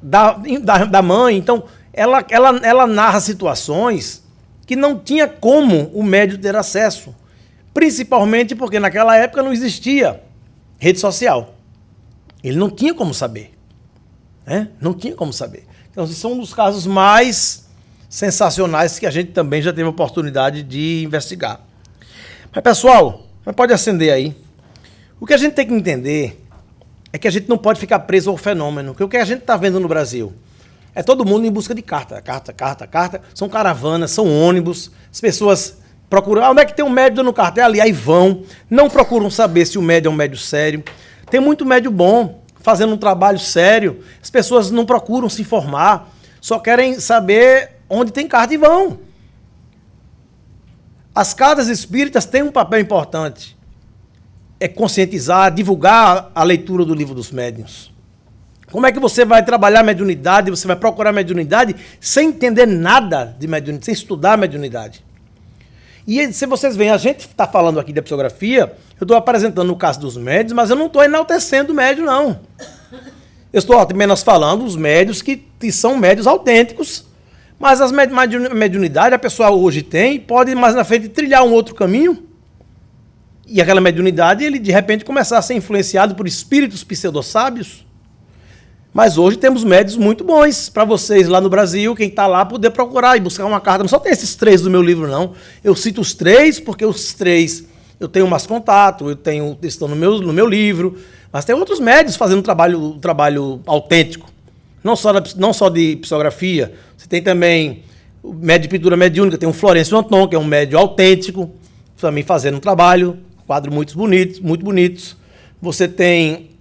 da mãe. Então, ela narra situações que não tinha como o médium ter acesso. Principalmente porque naquela época não existia rede social. Ele não tinha como saber. Não tinha como saber. Então, esses são um dos casos mais sensacionais que a gente também já teve a oportunidade de investigar. Mas, pessoal, pode acender aí. O que a gente tem que entender é que a gente não pode ficar preso ao fenômeno. Porque o que a gente está vendo no Brasil é todo mundo em busca de carta. Carta. São caravanas, são ônibus. As pessoas procuram. Onde é que tem um médium dando carta? É ali, aí vão. Não procuram saber se o médium é um médium sério. Tem muito médium bom, fazendo um trabalho sério. As pessoas não procuram se informar, só querem saber onde tem carta e vão. As casas espíritas têm um papel importante. É conscientizar, divulgar a leitura do livro dos médiuns. Como é que você vai trabalhar a mediunidade, você vai procurar a mediunidade sem entender nada de mediunidade, sem estudar a mediunidade? E se vocês veem, a gente está falando aqui da psicografia, eu estou apresentando o caso dos médiuns, mas eu não estou enaltecendo o médium, não. Eu estou apenas falando os médiuns que são médiuns autênticos, mas as mediunidade a pessoa hoje tem, pode mais na frente trilhar um outro caminho, e aquela mediunidade, ele de repente começar a ser influenciado por espíritos pseudo-sábios. Mas hoje temos médiuns muito bons para vocês lá no Brasil, quem está lá, poder procurar e buscar uma carta. Não só tem esses 3 do meu livro, não. Eu cito os 3 porque os 3 eu tenho mais contato, estão no meu livro, mas tem outros médiuns fazendo trabalho autêntico. Não só de psicografia, você tem também o médium de pintura mediúnica, tem o Florencio Anton, que é um médium autêntico, também fazendo um trabalho, quadros muito bonitos. Você tem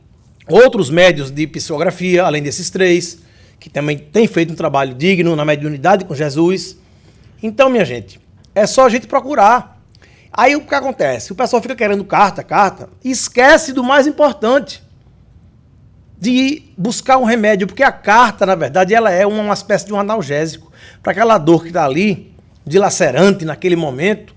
outros médiuns de psicografia, além desses 3, que também têm feito um trabalho digno na mediunidade com Jesus. Então, minha gente, é só a gente procurar. Aí o que acontece? O pessoal fica querendo carta, e esquece do mais importante, de buscar um remédio, porque a carta, na verdade, ela é uma espécie de um analgésico para aquela dor que está ali, dilacerante naquele momento.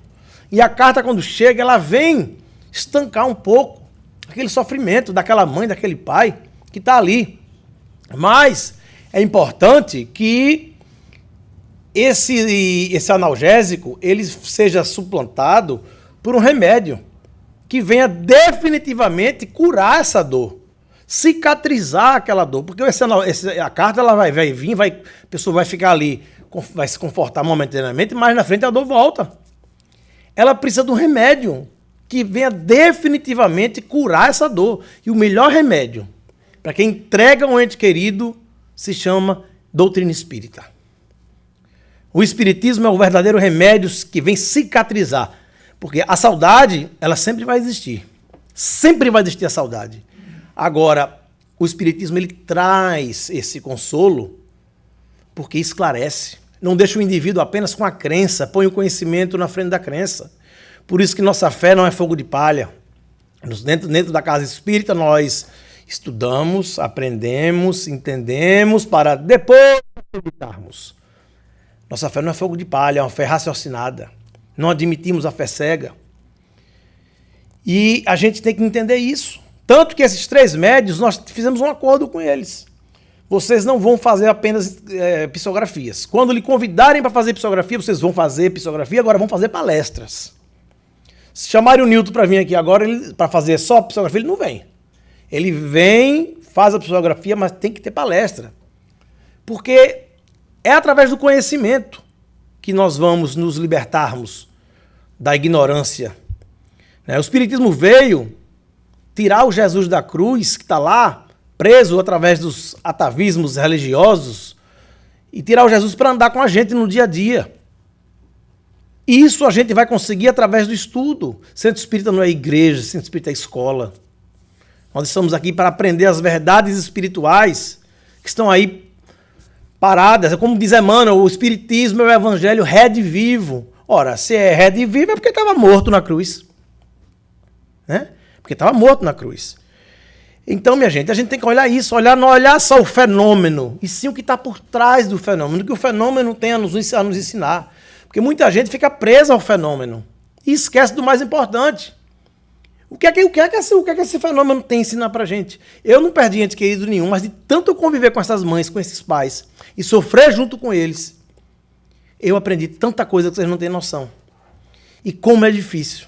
E a carta, quando chega, ela vem estancar um pouco aquele sofrimento daquela mãe, daquele pai que está ali. Mas é importante que esse analgésico ele seja suplantado por um remédio que venha definitivamente curar essa dor, cicatrizar aquela dor. Porque a carta ela vai vir, a pessoa vai ficar ali, vai se confortar momentaneamente, mas na frente a dor volta. Ela precisa de um remédio que venha definitivamente curar essa dor. E o melhor remédio para quem entrega um ente querido se chama doutrina espírita. O espiritismo é o verdadeiro remédio que vem cicatrizar. Porque a saudade, ela sempre vai existir. Sempre vai existir a saudade. Agora, o espiritismo ele traz esse consolo porque esclarece. Não deixa o indivíduo apenas com a crença, põe o conhecimento na frente da crença. Por isso que nossa fé não é fogo de palha. Dentro da casa espírita nós estudamos, aprendemos, entendemos para depois acreditarmos. Nossa fé não é fogo de palha, é uma fé raciocinada. Não admitimos a fé cega. E a gente tem que entender isso. Tanto que esses 3 médios, nós fizemos um acordo com eles. Vocês não vão fazer apenas psicografias. Quando lhe convidarem para fazer psicografia, vocês vão fazer psicografia, agora vão fazer palestras. Se chamarem o Newton para vir aqui agora, para fazer só psicografia, ele não vem. Ele vem, faz a psicografia, mas tem que ter palestra. Porque é através do conhecimento que nós vamos nos libertarmos da ignorância. O Espiritismo veio tirar o Jesus da cruz, que está lá, preso através dos atavismos religiosos, e tirar o Jesus para andar com a gente no dia a dia. Isso a gente vai conseguir através do estudo. Centro Espírita não é igreja, Centro Espírita é escola. Nós estamos aqui para aprender as verdades espirituais que estão aí paradas. Como diz Emmanuel, o Espiritismo é o Evangelho redivivo. Ora, se é redivivo é porque estava morto na cruz. Né? Porque estava morto na cruz. Então, minha gente, a gente tem que olhar isso, não olhar só o fenômeno, e sim o que está por trás do fenômeno, que o fenômeno tem a nos ensinar. Porque muita gente fica presa ao fenômeno e esquece do mais importante. O que é que esse fenômeno tem a ensinar pra gente? Eu não perdi ente querido nenhum, mas de tanto eu conviver com essas mães, com esses pais, e sofrer junto com eles, eu aprendi tanta coisa que vocês não têm noção. E como é difícil.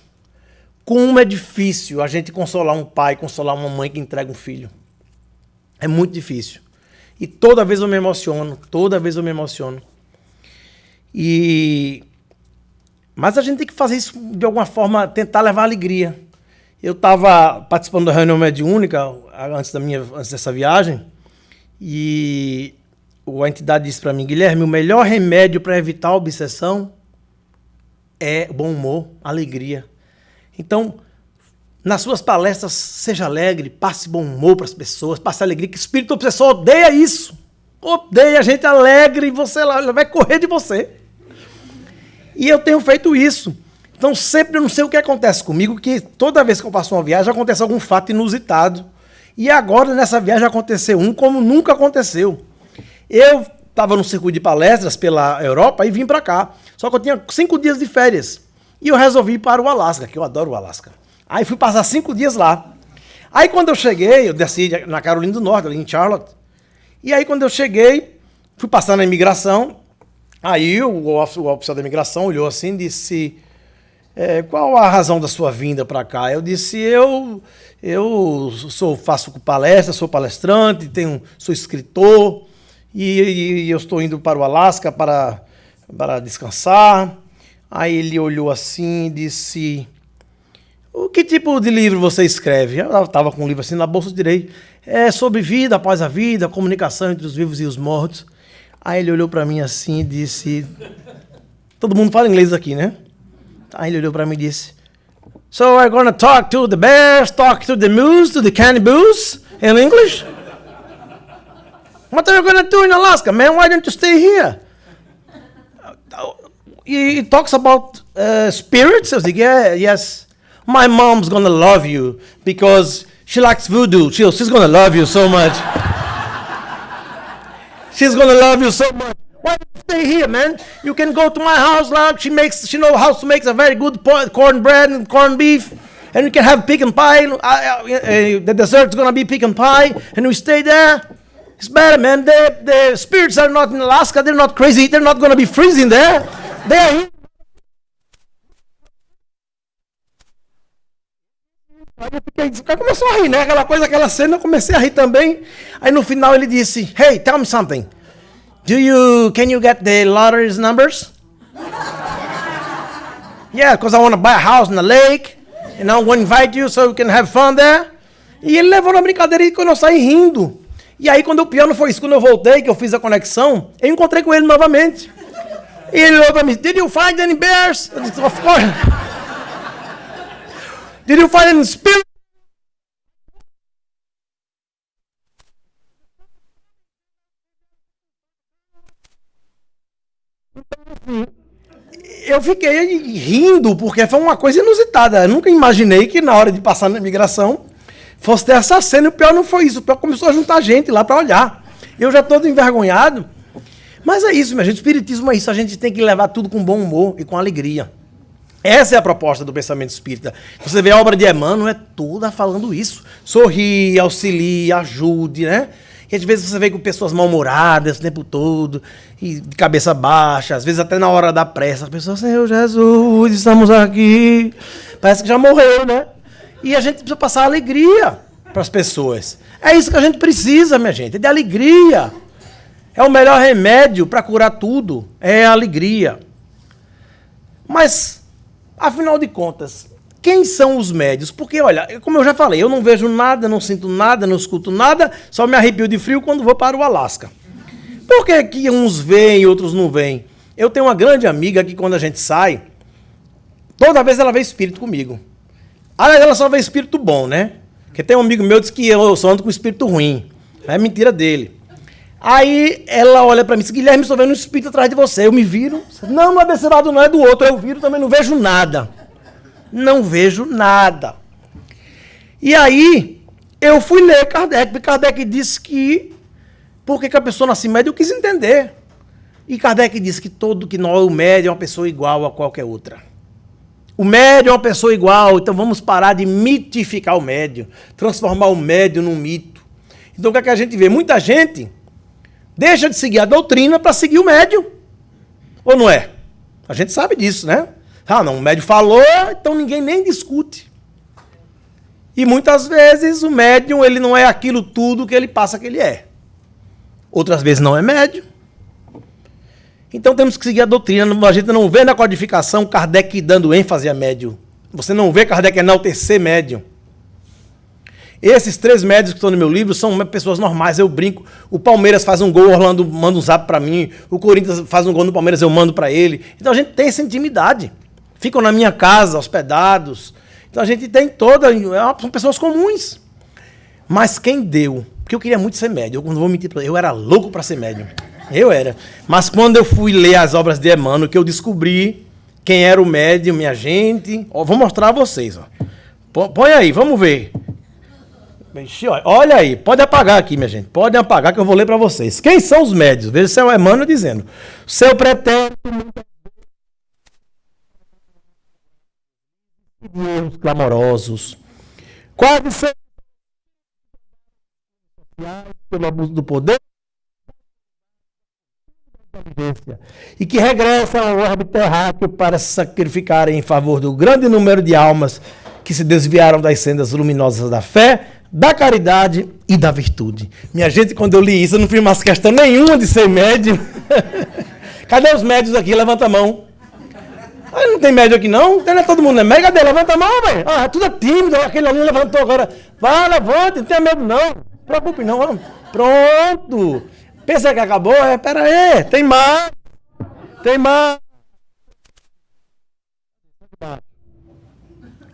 Como é difícil a gente consolar um pai, consolar uma mãe que entrega um filho. É muito difícil. E toda vez eu me emociono, Mas a gente tem que fazer isso de alguma forma, tentar levar alegria. Eu estava participando da reunião mediúnica antes dessa viagem, e a entidade disse para mim: Guilherme, o melhor remédio para evitar a obsessão é bom humor, alegria. Então, nas suas palestras, seja alegre, passe bom humor para as pessoas, passe alegria, que o espírito obsessor odeia isso. Odeia a gente alegre e ele vai correr de você. E eu tenho feito isso. Então, sempre eu não sei o que acontece comigo, que toda vez que eu faço uma viagem, acontece algum fato inusitado. E agora, nessa viagem, aconteceu como nunca aconteceu. Eu estava no circuito de palestras pela Europa e vim para cá. Só que eu tinha 5 dias de férias. E eu resolvi ir para o Alasca, que eu adoro o Alasca. Aí fui passar 5 dias lá. Aí quando eu cheguei, eu desci na Carolina do Norte, ali em Charlotte. E aí quando eu cheguei, fui passar na imigração. Aí o oficial da imigração olhou assim e disse: qual a razão da sua vinda para cá? Eu disse: eu faço palestra, sou palestrante, sou escritor, e eu estou indo para o Alasca para descansar. Aí ele olhou assim e disse: que tipo de livro você escreve? Eu estava com um livro assim na bolsa direita. É sobre vida após a vida, comunicação entre os vivos e os mortos. Aí ele olhou para mim assim e disse... Todo mundo fala inglês aqui, né? Aí ele olhou para mim e disse: So we're going to talk to the bears, talk to the moose, to the cannibals in English? What are you going to do in Alaska, man? Why don't you stay here? He talks about spirits. I was like, yes. My mom's going to love you because she likes voodoo. She's going to love you so much. She's going to love you so much. Why don't you stay here, man? You can go to my house, like she knows how to make a very good cornbread and corned beef. And you can have pecan pie. The dessert's going to be pecan pie. And we stay there. It's better, man. The spirits are not in Alaska. They're not crazy. They're not going to be freezing there. They're here. Aí eu fiquei, começou a rir, né? Aquela cena, eu comecei a rir também. Aí no final ele disse: Hey, tell me something. Can you get the lottery's numbers? Yeah, because I want to buy a house in the lake. And I want to invite you so we can have fun there. E ele levou na brincadeira e eu saí rindo. E aí quando o pior não foi isso, quando eu voltei, que eu fiz a conexão, eu encontrei com ele novamente. E ele olhou para mim: Did you find any bears? Eu disse: Of course. Did you find any spirit? Eu fiquei rindo, porque foi uma coisa inusitada. Eu nunca imaginei que na hora de passar na imigração fosse ter essa cena. E o pior não foi isso. O pior começou a juntar gente lá para olhar. Eu já todo envergonhado. Mas é isso, minha gente. O espiritismo é isso. A gente tem que levar tudo com bom humor e com alegria. Essa é a proposta do pensamento espírita. Você vê a obra de Emmanuel, é toda falando isso. Sorri, auxilie, ajude, né? E às vezes você vê com pessoas mal-humoradas o tempo todo, e de cabeça baixa, às vezes até na hora da pressa, as pessoas, Senhor Jesus, estamos aqui. Parece que já morreu, né? E a gente precisa passar alegria para as pessoas. É isso que a gente precisa, minha gente, é de alegria. É o melhor remédio para curar tudo, é a alegria. Mas, afinal de contas, quem são os médios? Porque, olha, como eu já falei, eu não vejo nada, não sinto nada, não escuto nada, só me arrepio de frio quando vou para o Alasca. Por que que uns veem e outros não veem? Eu tenho uma grande amiga que quando a gente sai, toda vez ela vê espírito comigo. Aliás, ela só vê espírito bom, né? Porque tem um amigo meu que diz que eu só ando com espírito ruim. É mentira dele. Aí ela olha pra mim e diz, Guilherme, estou vendo um espírito atrás de você. Eu me viro. Não, não é desse lado, não é do outro. Eu viro, também não vejo nada. Não vejo nada. E aí, eu fui ler Kardec. E Kardec disse que por que a pessoa nasce média, eu quis entender. E Kardec disse que o médium é uma pessoa igual a qualquer outra. O médium é uma pessoa igual, então vamos parar de mitificar o médium, transformar o médium num mito. Então o que é que a gente vê? Muita gente deixa de seguir a doutrina para seguir o médium. Ou não é? A gente sabe disso, né? Ah, não, o médium falou, então ninguém nem discute. E muitas vezes o médium, ele não é aquilo tudo que ele passa que ele é. Outras vezes não é médium. Então temos que seguir a doutrina. A gente não vê na codificação Kardec dando ênfase a médium. Você não vê Kardec enaltecer médium. Esses 3 médios que estão no meu livro são pessoas normais, eu brinco. O Palmeiras faz um gol, o Orlando manda um zap para mim. O Corinthians faz um gol no Palmeiras, eu mando para ele. Então a gente tem essa intimidade. Ficam na minha casa, hospedados. Então a gente tem são pessoas comuns. Mas quem deu? Porque eu queria muito ser médium. Eu não vou mentir para eu era louco para ser médium. Eu era. Mas quando eu fui ler as obras de Emmanuel, que eu descobri quem era o médium, minha gente. Ó, vou mostrar a vocês. Ó. Põe aí, vamos ver. Olha aí, pode apagar aqui, minha gente. Pode apagar que eu vou ler para vocês. Quem são os médios? Veja se é o Emmanuel dizendo. Seu pretérito de erros clamorosos. Quase sempre pelo abuso do poder e que regressam ao orbe terráqueo para se sacrificarem em favor do grande número de almas que se desviaram das sendas luminosas da fé, da caridade e da virtude. Minha gente, quando eu li isso, eu não fiz mais questão nenhuma de ser médium. Cadê os médios aqui? Levanta a mão. Ah, não tem médio aqui não? Não é todo mundo, é médio? Cadê? Levanta a mão, velho. Ah, tudo é tímido. Aquele aluno levantou agora. Vai, levante, não tenha medo não. Não se preocupe não, vamos. Pronto. Pensa que acabou? Pera aí, tem mais. Tem mais.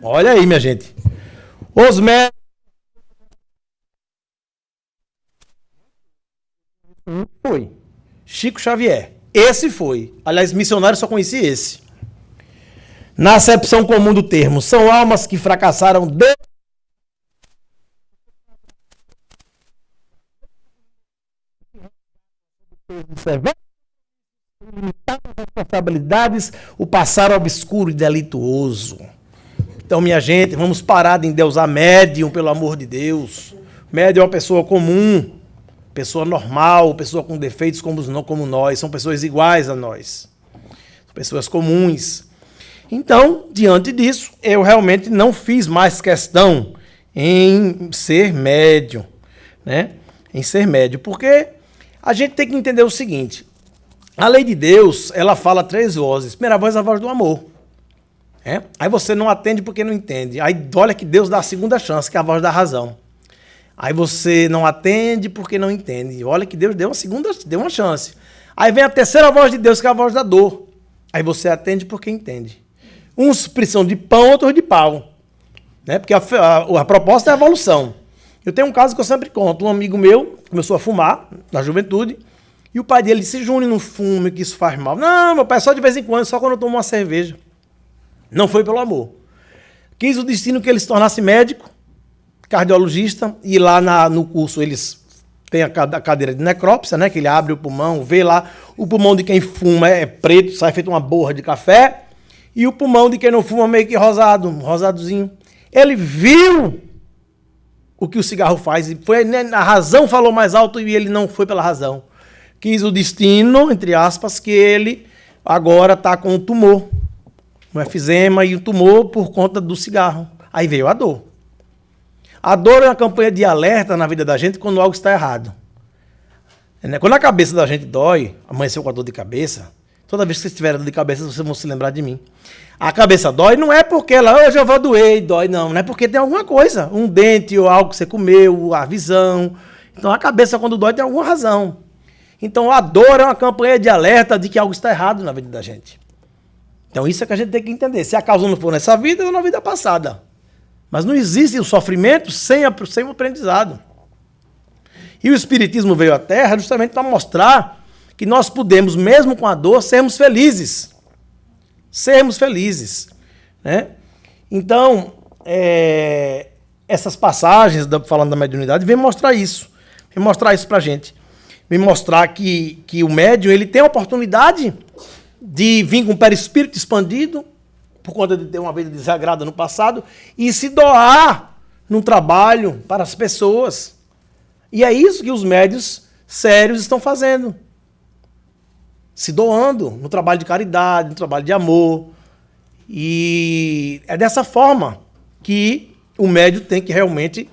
Olha aí, minha gente. Os médios. Foi. Chico Xavier. Esse foi. Aliás, missionário só conheci esse. Na acepção comum do termo, são almas que fracassaram limitadas responsabilidades, o passar obscuro e delituoso. Então, minha gente, vamos parar de endeusar médium, pelo amor de Deus. Médium é uma pessoa comum, pessoa normal, pessoa com defeitos como nós, são pessoas iguais a nós. São pessoas comuns. Então, diante disso, eu realmente não fiz mais questão em ser médium, né? Em ser médium, porque a gente tem que entender o seguinte, a lei de Deus, ela fala 3 vozes. Primeira voz é a voz do amor. Aí você não atende porque não entende. Aí olha que Deus dá a segunda chance, que é a voz da razão. Aí você não atende porque não entende. Olha que Deus deu uma chance. Aí vem a terceira voz de Deus, que é a voz da dor. Aí você atende porque entende. Uns precisam de pão, outros de pau. Né? Porque a proposta é a evolução. Eu tenho um caso que eu sempre conto. Um amigo meu começou a fumar na juventude e o pai dele disse, Júnior, não fume, que isso faz mal. Não, meu pai, só de vez em quando, só quando eu tomo uma cerveja. Não foi pelo amor. Quis o destino que ele se tornasse médico, cardiologista, e lá no curso eles tem a cadeira de necrópsia, né? Que ele abre o pulmão, vê lá, o pulmão de quem fuma é preto, sai feito uma borra de café, e o pulmão de quem não fuma meio que rosado, rosadozinho. Ele viu o que o cigarro faz, e foi, né, a razão falou mais alto e ele não foi pela razão. Quis o destino, entre aspas, que ele agora está com um tumor, um efizema e um tumor por conta do cigarro. Aí veio a dor. A dor é uma campanha de alerta na vida da gente quando algo está errado. Quando a cabeça da gente dói, amanheceu com a dor de cabeça, toda vez que vocês tiverem dor de cabeça, vocês vão se lembrar de mim. A cabeça dói não é porque ela, hoje eu vou doer e dói, não é porque tem alguma coisa, um dente ou algo que você comeu, a visão. Então a cabeça quando dói tem alguma razão. Então a dor é uma campanha de alerta de que algo está errado na vida da gente. Então isso é que a gente tem que entender. Se a causa não for nessa vida, é na vida passada. Mas não existe o sofrimento sem o aprendizado. E o Espiritismo veio à Terra justamente para mostrar que nós podemos, mesmo com a dor, sermos felizes. Sermos felizes. Né? Então, essas passagens, falando da mediunidade, vem mostrar isso. Vem mostrar isso para a gente. Vem mostrar que o médium ele tem a oportunidade de vir com o perispírito expandido, por conta de ter uma vida desagrada no passado, e se doar num trabalho para as pessoas. E é isso que os médiuns sérios estão fazendo. Se doando no trabalho de caridade, no trabalho de amor. E é dessa forma que o médium tem que realmente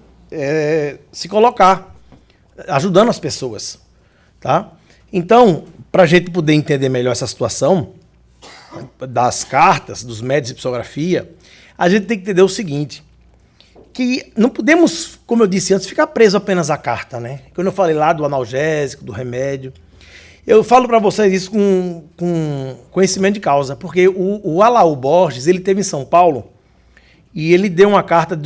se colocar, ajudando as pessoas. Tá? Então, para a gente poder entender melhor essa situação das cartas, dos médiuns de psicografia, a gente tem que entender o seguinte, que não podemos, como eu disse antes, ficar preso apenas à carta, né? Quando eu falei lá do analgésico, do remédio, eu falo para vocês isso com conhecimento de causa, porque o Alaú Borges, ele esteve em São Paulo e ele deu uma carta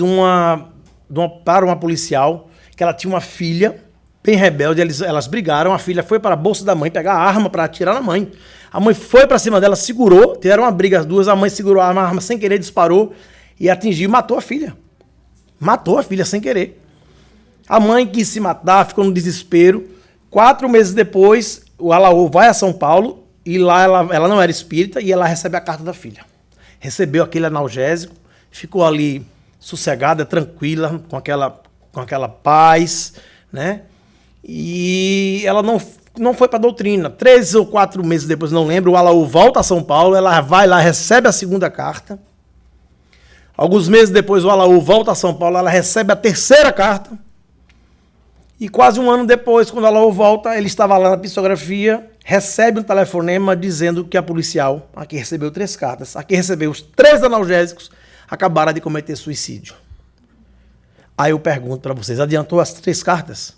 para uma policial, que ela tinha uma filha bem rebelde, elas brigaram, a filha foi para a bolsa da mãe pegar a arma para atirar na mãe. A mãe foi para cima dela, segurou, tiveram uma briga as duas, a mãe segurou a arma sem querer, disparou e atingiu e matou a filha. Matou a filha sem querer. A mãe quis se matar, ficou no desespero. 4 meses depois, o Alaú vai a São Paulo e lá ela não era espírita e ela recebe a carta da filha. Recebeu aquele analgésico, ficou ali sossegada, tranquila, com aquela paz, né? E ela não foi para a doutrina. 3 ou 4 meses depois, não lembro, o Alaú volta a São Paulo, ela vai lá, recebe a segunda carta. Alguns meses depois, o Alaú volta a São Paulo, ela recebe a terceira carta. E quase um ano depois, quando o Alaú volta, ele estava lá na psicografia, recebe um telefonema dizendo que a policial, aqui recebeu 3 cartas, aqui recebeu os 3 analgésicos, acabaram de cometer suicídio. Aí eu pergunto para vocês, adiantou as 3 cartas?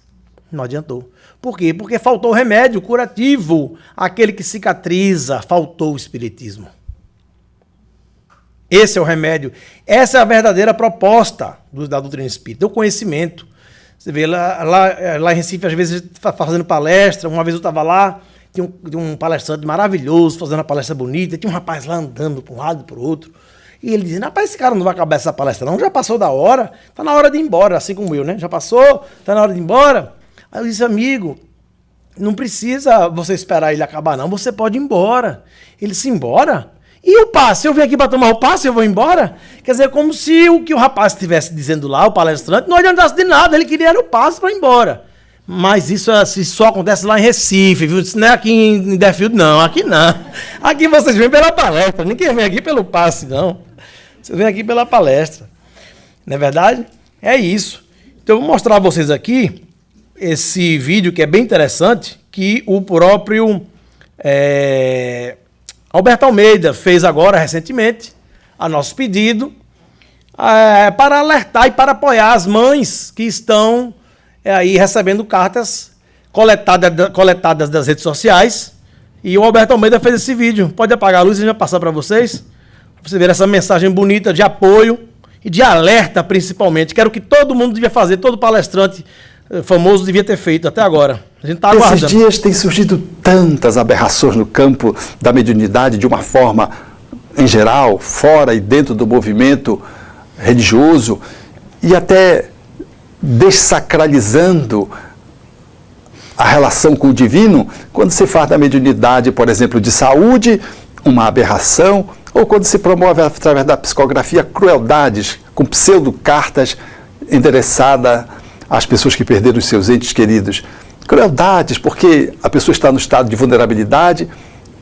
Não adiantou. Por quê? Porque faltou o remédio curativo, aquele que cicatriza, faltou o espiritismo. Esse é o remédio. Essa é a verdadeira proposta da doutrina espírita, o conhecimento. Você vê, lá em Recife, às vezes, fazendo palestra, uma vez eu estava lá, tinha um palestrante maravilhoso, fazendo uma palestra bonita, tinha um rapaz lá andando para um lado e para o outro, e ele dizia, rapaz, esse cara não vai acabar essa palestra não, já passou da hora, está na hora de ir embora, assim como eu, né? Já passou, está na hora de ir embora. Aí eu disse, amigo, não precisa você esperar ele acabar não, você pode ir embora. Ele disse, embora? E o passe? Eu vim aqui para tomar o passe, eu vou embora? Quer dizer, como se o que o rapaz estivesse dizendo lá, o palestrante, não adiantasse de nada, ele queria o passe para ir embora. Mas isso só acontece lá em Recife, viu? Isso não é aqui em Deerfield, não, aqui não. Aqui vocês vêm pela palestra, ninguém vem aqui pelo passe, não. Vocês vêm aqui pela palestra. Não é verdade? É isso. Então eu vou mostrar a vocês aqui esse vídeo que é bem interessante, que o próprio Alberto Almeida fez agora, recentemente, a nosso pedido, para alertar e para apoiar as mães que estão aí recebendo cartas coletadas das redes sociais. E o Alberto Almeida fez esse vídeo. Pode apagar a luz e já passar para vocês. Pra você ver essa mensagem bonita de apoio e de alerta, principalmente. Que era o que todo mundo devia fazer, todo palestrante famoso devia ter feito até agora. A gente está aguardando. Esses dias tem surgido tantas aberrações no campo da mediunidade de uma forma, em geral, fora e dentro do movimento religioso, e até dessacralizando a relação com o divino quando se faz da mediunidade, por exemplo, de saúde, uma aberração, ou quando se promove através da psicografia crueldades com pseudo-cartas endereçadas às pessoas que perderam os seus entes queridos. Crueldades porque a pessoa está no estado de vulnerabilidade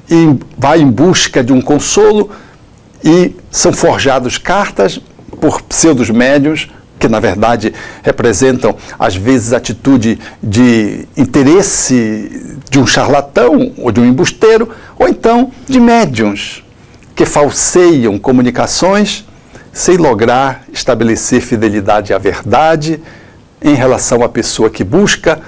e vai em busca de um consolo e são forjadas cartas por pseudos médiuns que na verdade representam às vezes a atitude de interesse de um charlatão ou de um embusteiro, ou então de médiuns que falseiam comunicações sem lograr estabelecer fidelidade à verdade em relação à pessoa que busca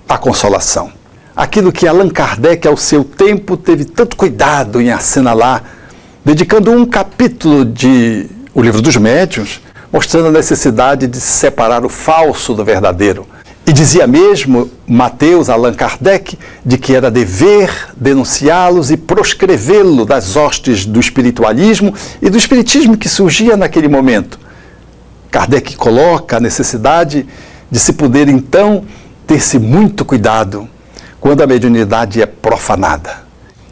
a consolação. Aquilo que Allan Kardec, ao seu tempo, teve tanto cuidado em assinalar, dedicando um capítulo de O Livro dos Médiuns, mostrando a necessidade de separar o falso do verdadeiro. E dizia mesmo Mateus, Allan Kardec, de que era dever denunciá-los e proscrevê-lo das hostes do espiritualismo e do espiritismo que surgia naquele momento. Kardec coloca a necessidade de se poder, então, ter-se muito cuidado quando a mediunidade é profanada.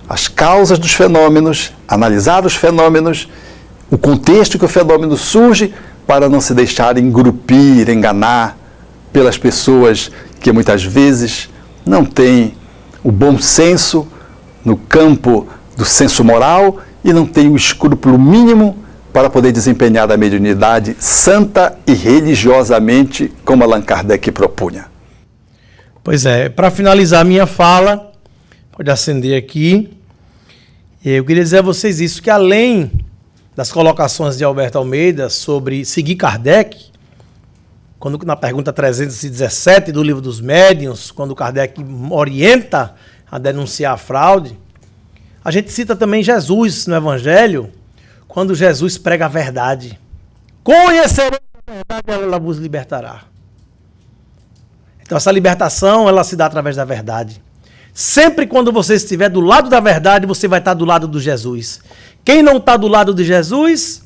As causas dos fenômenos, analisar os fenômenos, o contexto que o fenômeno surge, para não se deixar engrupir, enganar pelas pessoas que muitas vezes não têm o bom senso no campo do senso moral e não têm o escrúpulo mínimo para poder desempenhar a mediunidade santa e religiosamente, como Allan Kardec propunha. Pois é, para finalizar a minha fala, pode acender aqui, eu queria dizer a vocês isso, que além das colocações de Alberto Almeida sobre seguir Kardec, quando na pergunta 317 do Livro dos Médiuns, quando Kardec orienta a denunciar a fraude, a gente cita também Jesus no Evangelho, quando Jesus prega a verdade. Conhecereis a verdade, ela vos libertará. Então essa libertação, ela se dá através da verdade. Sempre quando você estiver do lado da verdade, você vai estar do lado do Jesus. Quem não está do lado de Jesus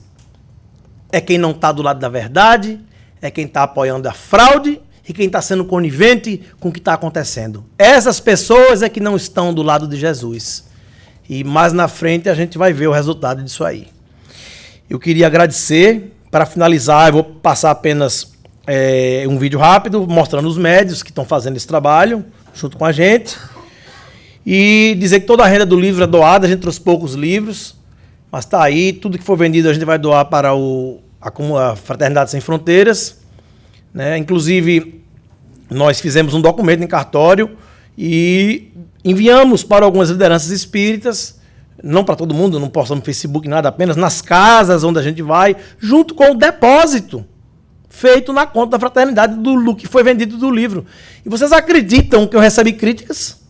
é quem não está do lado da verdade, é quem está apoiando a fraude e quem está sendo conivente com o que está acontecendo. Essas pessoas é que não estão do lado de Jesus. E mais na frente a gente vai ver o resultado disso aí. Eu queria agradecer. Para finalizar, eu vou passar apenas um vídeo rápido mostrando os médios que estão fazendo esse trabalho junto com a gente. E dizer que toda a renda do livro é doada, a gente trouxe poucos livros, mas está aí, tudo que for vendido a gente vai doar para a Fraternidade Sem Fronteiras, né? Inclusive, nós fizemos um documento em cartório e enviamos para algumas lideranças espíritas, não para todo mundo, não postamos no Facebook, nada, apenas nas casas onde a gente vai, junto com o depósito feito na conta da Fraternidade do que foi vendido do livro. E vocês acreditam que eu recebi críticas?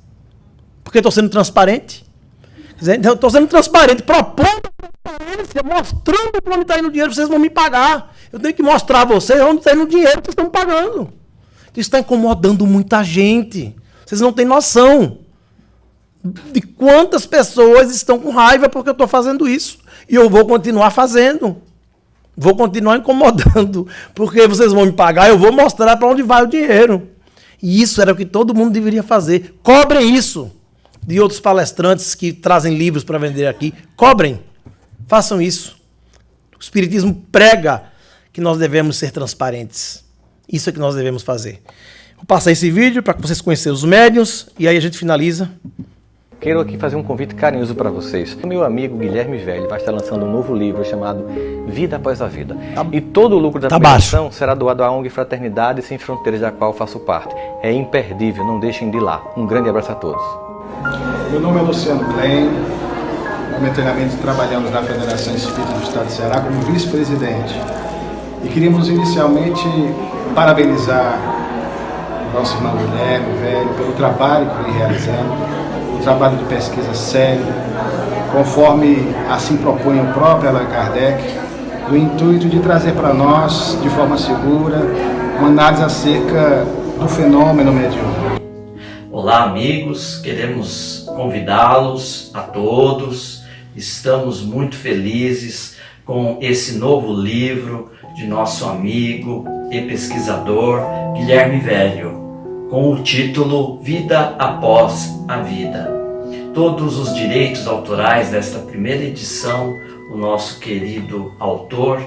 Porque estou sendo transparente? Eu estou sendo transparente, propondo transparência, mostrando para onde está indo o dinheiro, vocês vão me pagar. Eu tenho que mostrar a vocês onde está indo o dinheiro que vocês estão pagando. Isso está incomodando muita gente. Vocês não têm noção de quantas pessoas estão com raiva porque eu estou fazendo isso. E eu vou continuar fazendo. Vou continuar incomodando. Porque vocês vão me pagar, eu vou mostrar para onde vai o dinheiro. E isso era o que todo mundo deveria fazer. Cobrem isso de outros palestrantes que trazem livros para vender aqui. Cobrem. Façam isso. O Espiritismo prega que nós devemos ser transparentes. Isso é que nós devemos fazer. Vou passar esse vídeo para vocês conhecerem os médiuns e aí a gente finaliza. Quero aqui fazer um convite carinhoso para vocês. O meu amigo Guilherme Velho vai estar lançando um novo livro chamado Vida Após a Vida. E todo o lucro da premiação será doado à ONG Fraternidade Sem Fronteiras, da qual faço parte. É imperdível, não deixem de ir lá. Um grande abraço a todos. Meu nome é Luciano Klein. Momentaneamente trabalhamos na Federação Espírita do Estado de Ceará como vice-presidente. E queríamos inicialmente parabenizar o nosso irmão Guilherme Velho pelo trabalho que vem realizando. Trabalho de pesquisa sério, conforme assim propõe o próprio Allan Kardec, no intuito de trazer para nós, de forma segura, uma análise acerca do fenômeno mediúnico. Olá, amigos, queremos convidá-los a todos, estamos muito felizes com esse novo livro de nosso amigo e pesquisador Guilherme Velho, com o título Vida Após a Vida. Todos os direitos autorais desta primeira edição, o nosso querido autor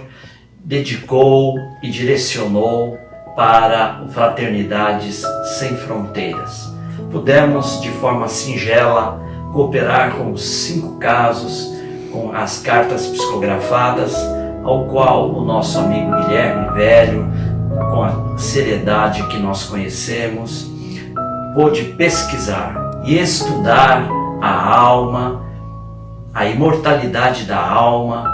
dedicou e direcionou para o Fraternidades Sem Fronteiras. Pudemos, de forma singela, cooperar com os 5 casos, com as cartas psicografadas, ao qual o nosso amigo Guilherme Velho, com a seriedade que nós conhecemos, pôde pesquisar e estudar a alma, a imortalidade da alma,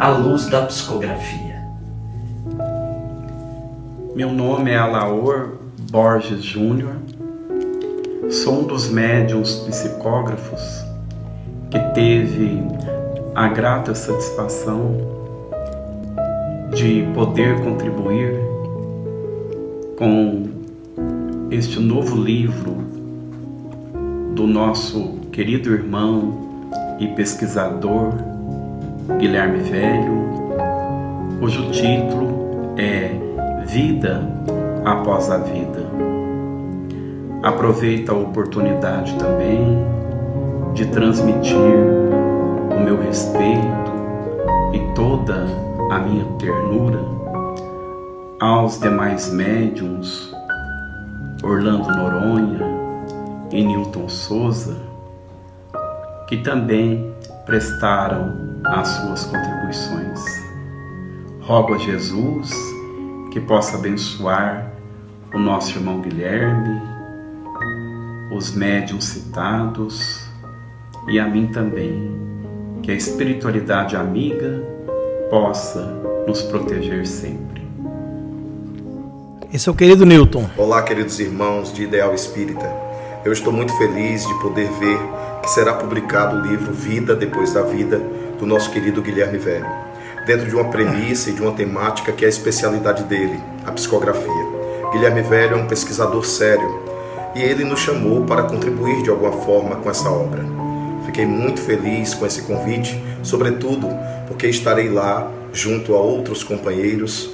à luz da psicografia. Meu nome é Alaor Borges Júnior, sou um dos médiuns psicógrafos que teve a grata satisfação de poder contribuir com este novo livro do nosso querido irmão e pesquisador Guilherme Velho, cujo título é Vida Após a Vida. Aproveito a oportunidade também de transmitir o meu respeito e toda a minha ternura aos demais médiuns Orlando Noronha e Newton Souza, que também prestaram as suas contribuições. Rogo a Jesus que possa abençoar o nosso irmão Guilherme, os médiuns citados e a mim também, que a espiritualidade amiga possa nos proteger sempre. Esse é o querido Newton. Olá, queridos irmãos de Ideal Espírita. Eu estou muito feliz de poder ver que será publicado o livro Vida Depois da Vida, do nosso querido Guilherme Velho, dentro de uma premissa e de uma temática que é a especialidade dele, a psicografia. Guilherme Velho é um pesquisador sério e ele nos chamou para contribuir de alguma forma com essa obra. Fiquei muito feliz com esse convite, sobretudo porque estarei lá junto a outros companheiros,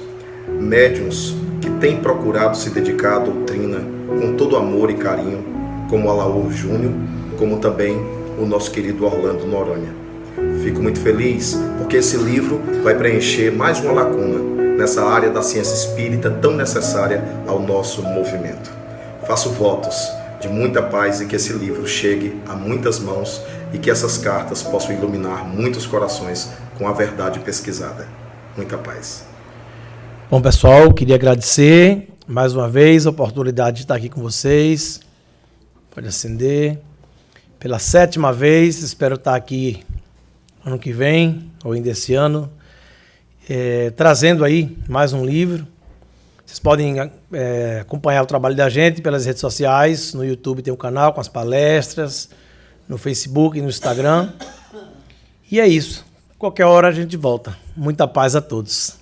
médiuns que têm procurado se dedicar à doutrina com todo amor e carinho, como Alaor Júnior, como também o nosso querido Orlando Noronha. Fico muito feliz porque esse livro vai preencher mais uma lacuna nessa área da ciência espírita tão necessária ao nosso movimento. Faço votos de muita paz e que esse livro chegue a muitas mãos e que essas cartas possam iluminar muitos corações com a verdade pesquisada. Muita paz. Bom, pessoal, queria agradecer mais uma vez a oportunidade de estar aqui com vocês. Pode acender. Pela 7ª vez, espero estar aqui ano que vem, ou ainda esse ano, trazendo aí mais um livro. Vocês podem acompanhar o trabalho da gente pelas redes sociais. No YouTube tem um canal com as palestras, no Facebook e no Instagram. E é isso. Qualquer hora a gente volta. Muita paz a todos.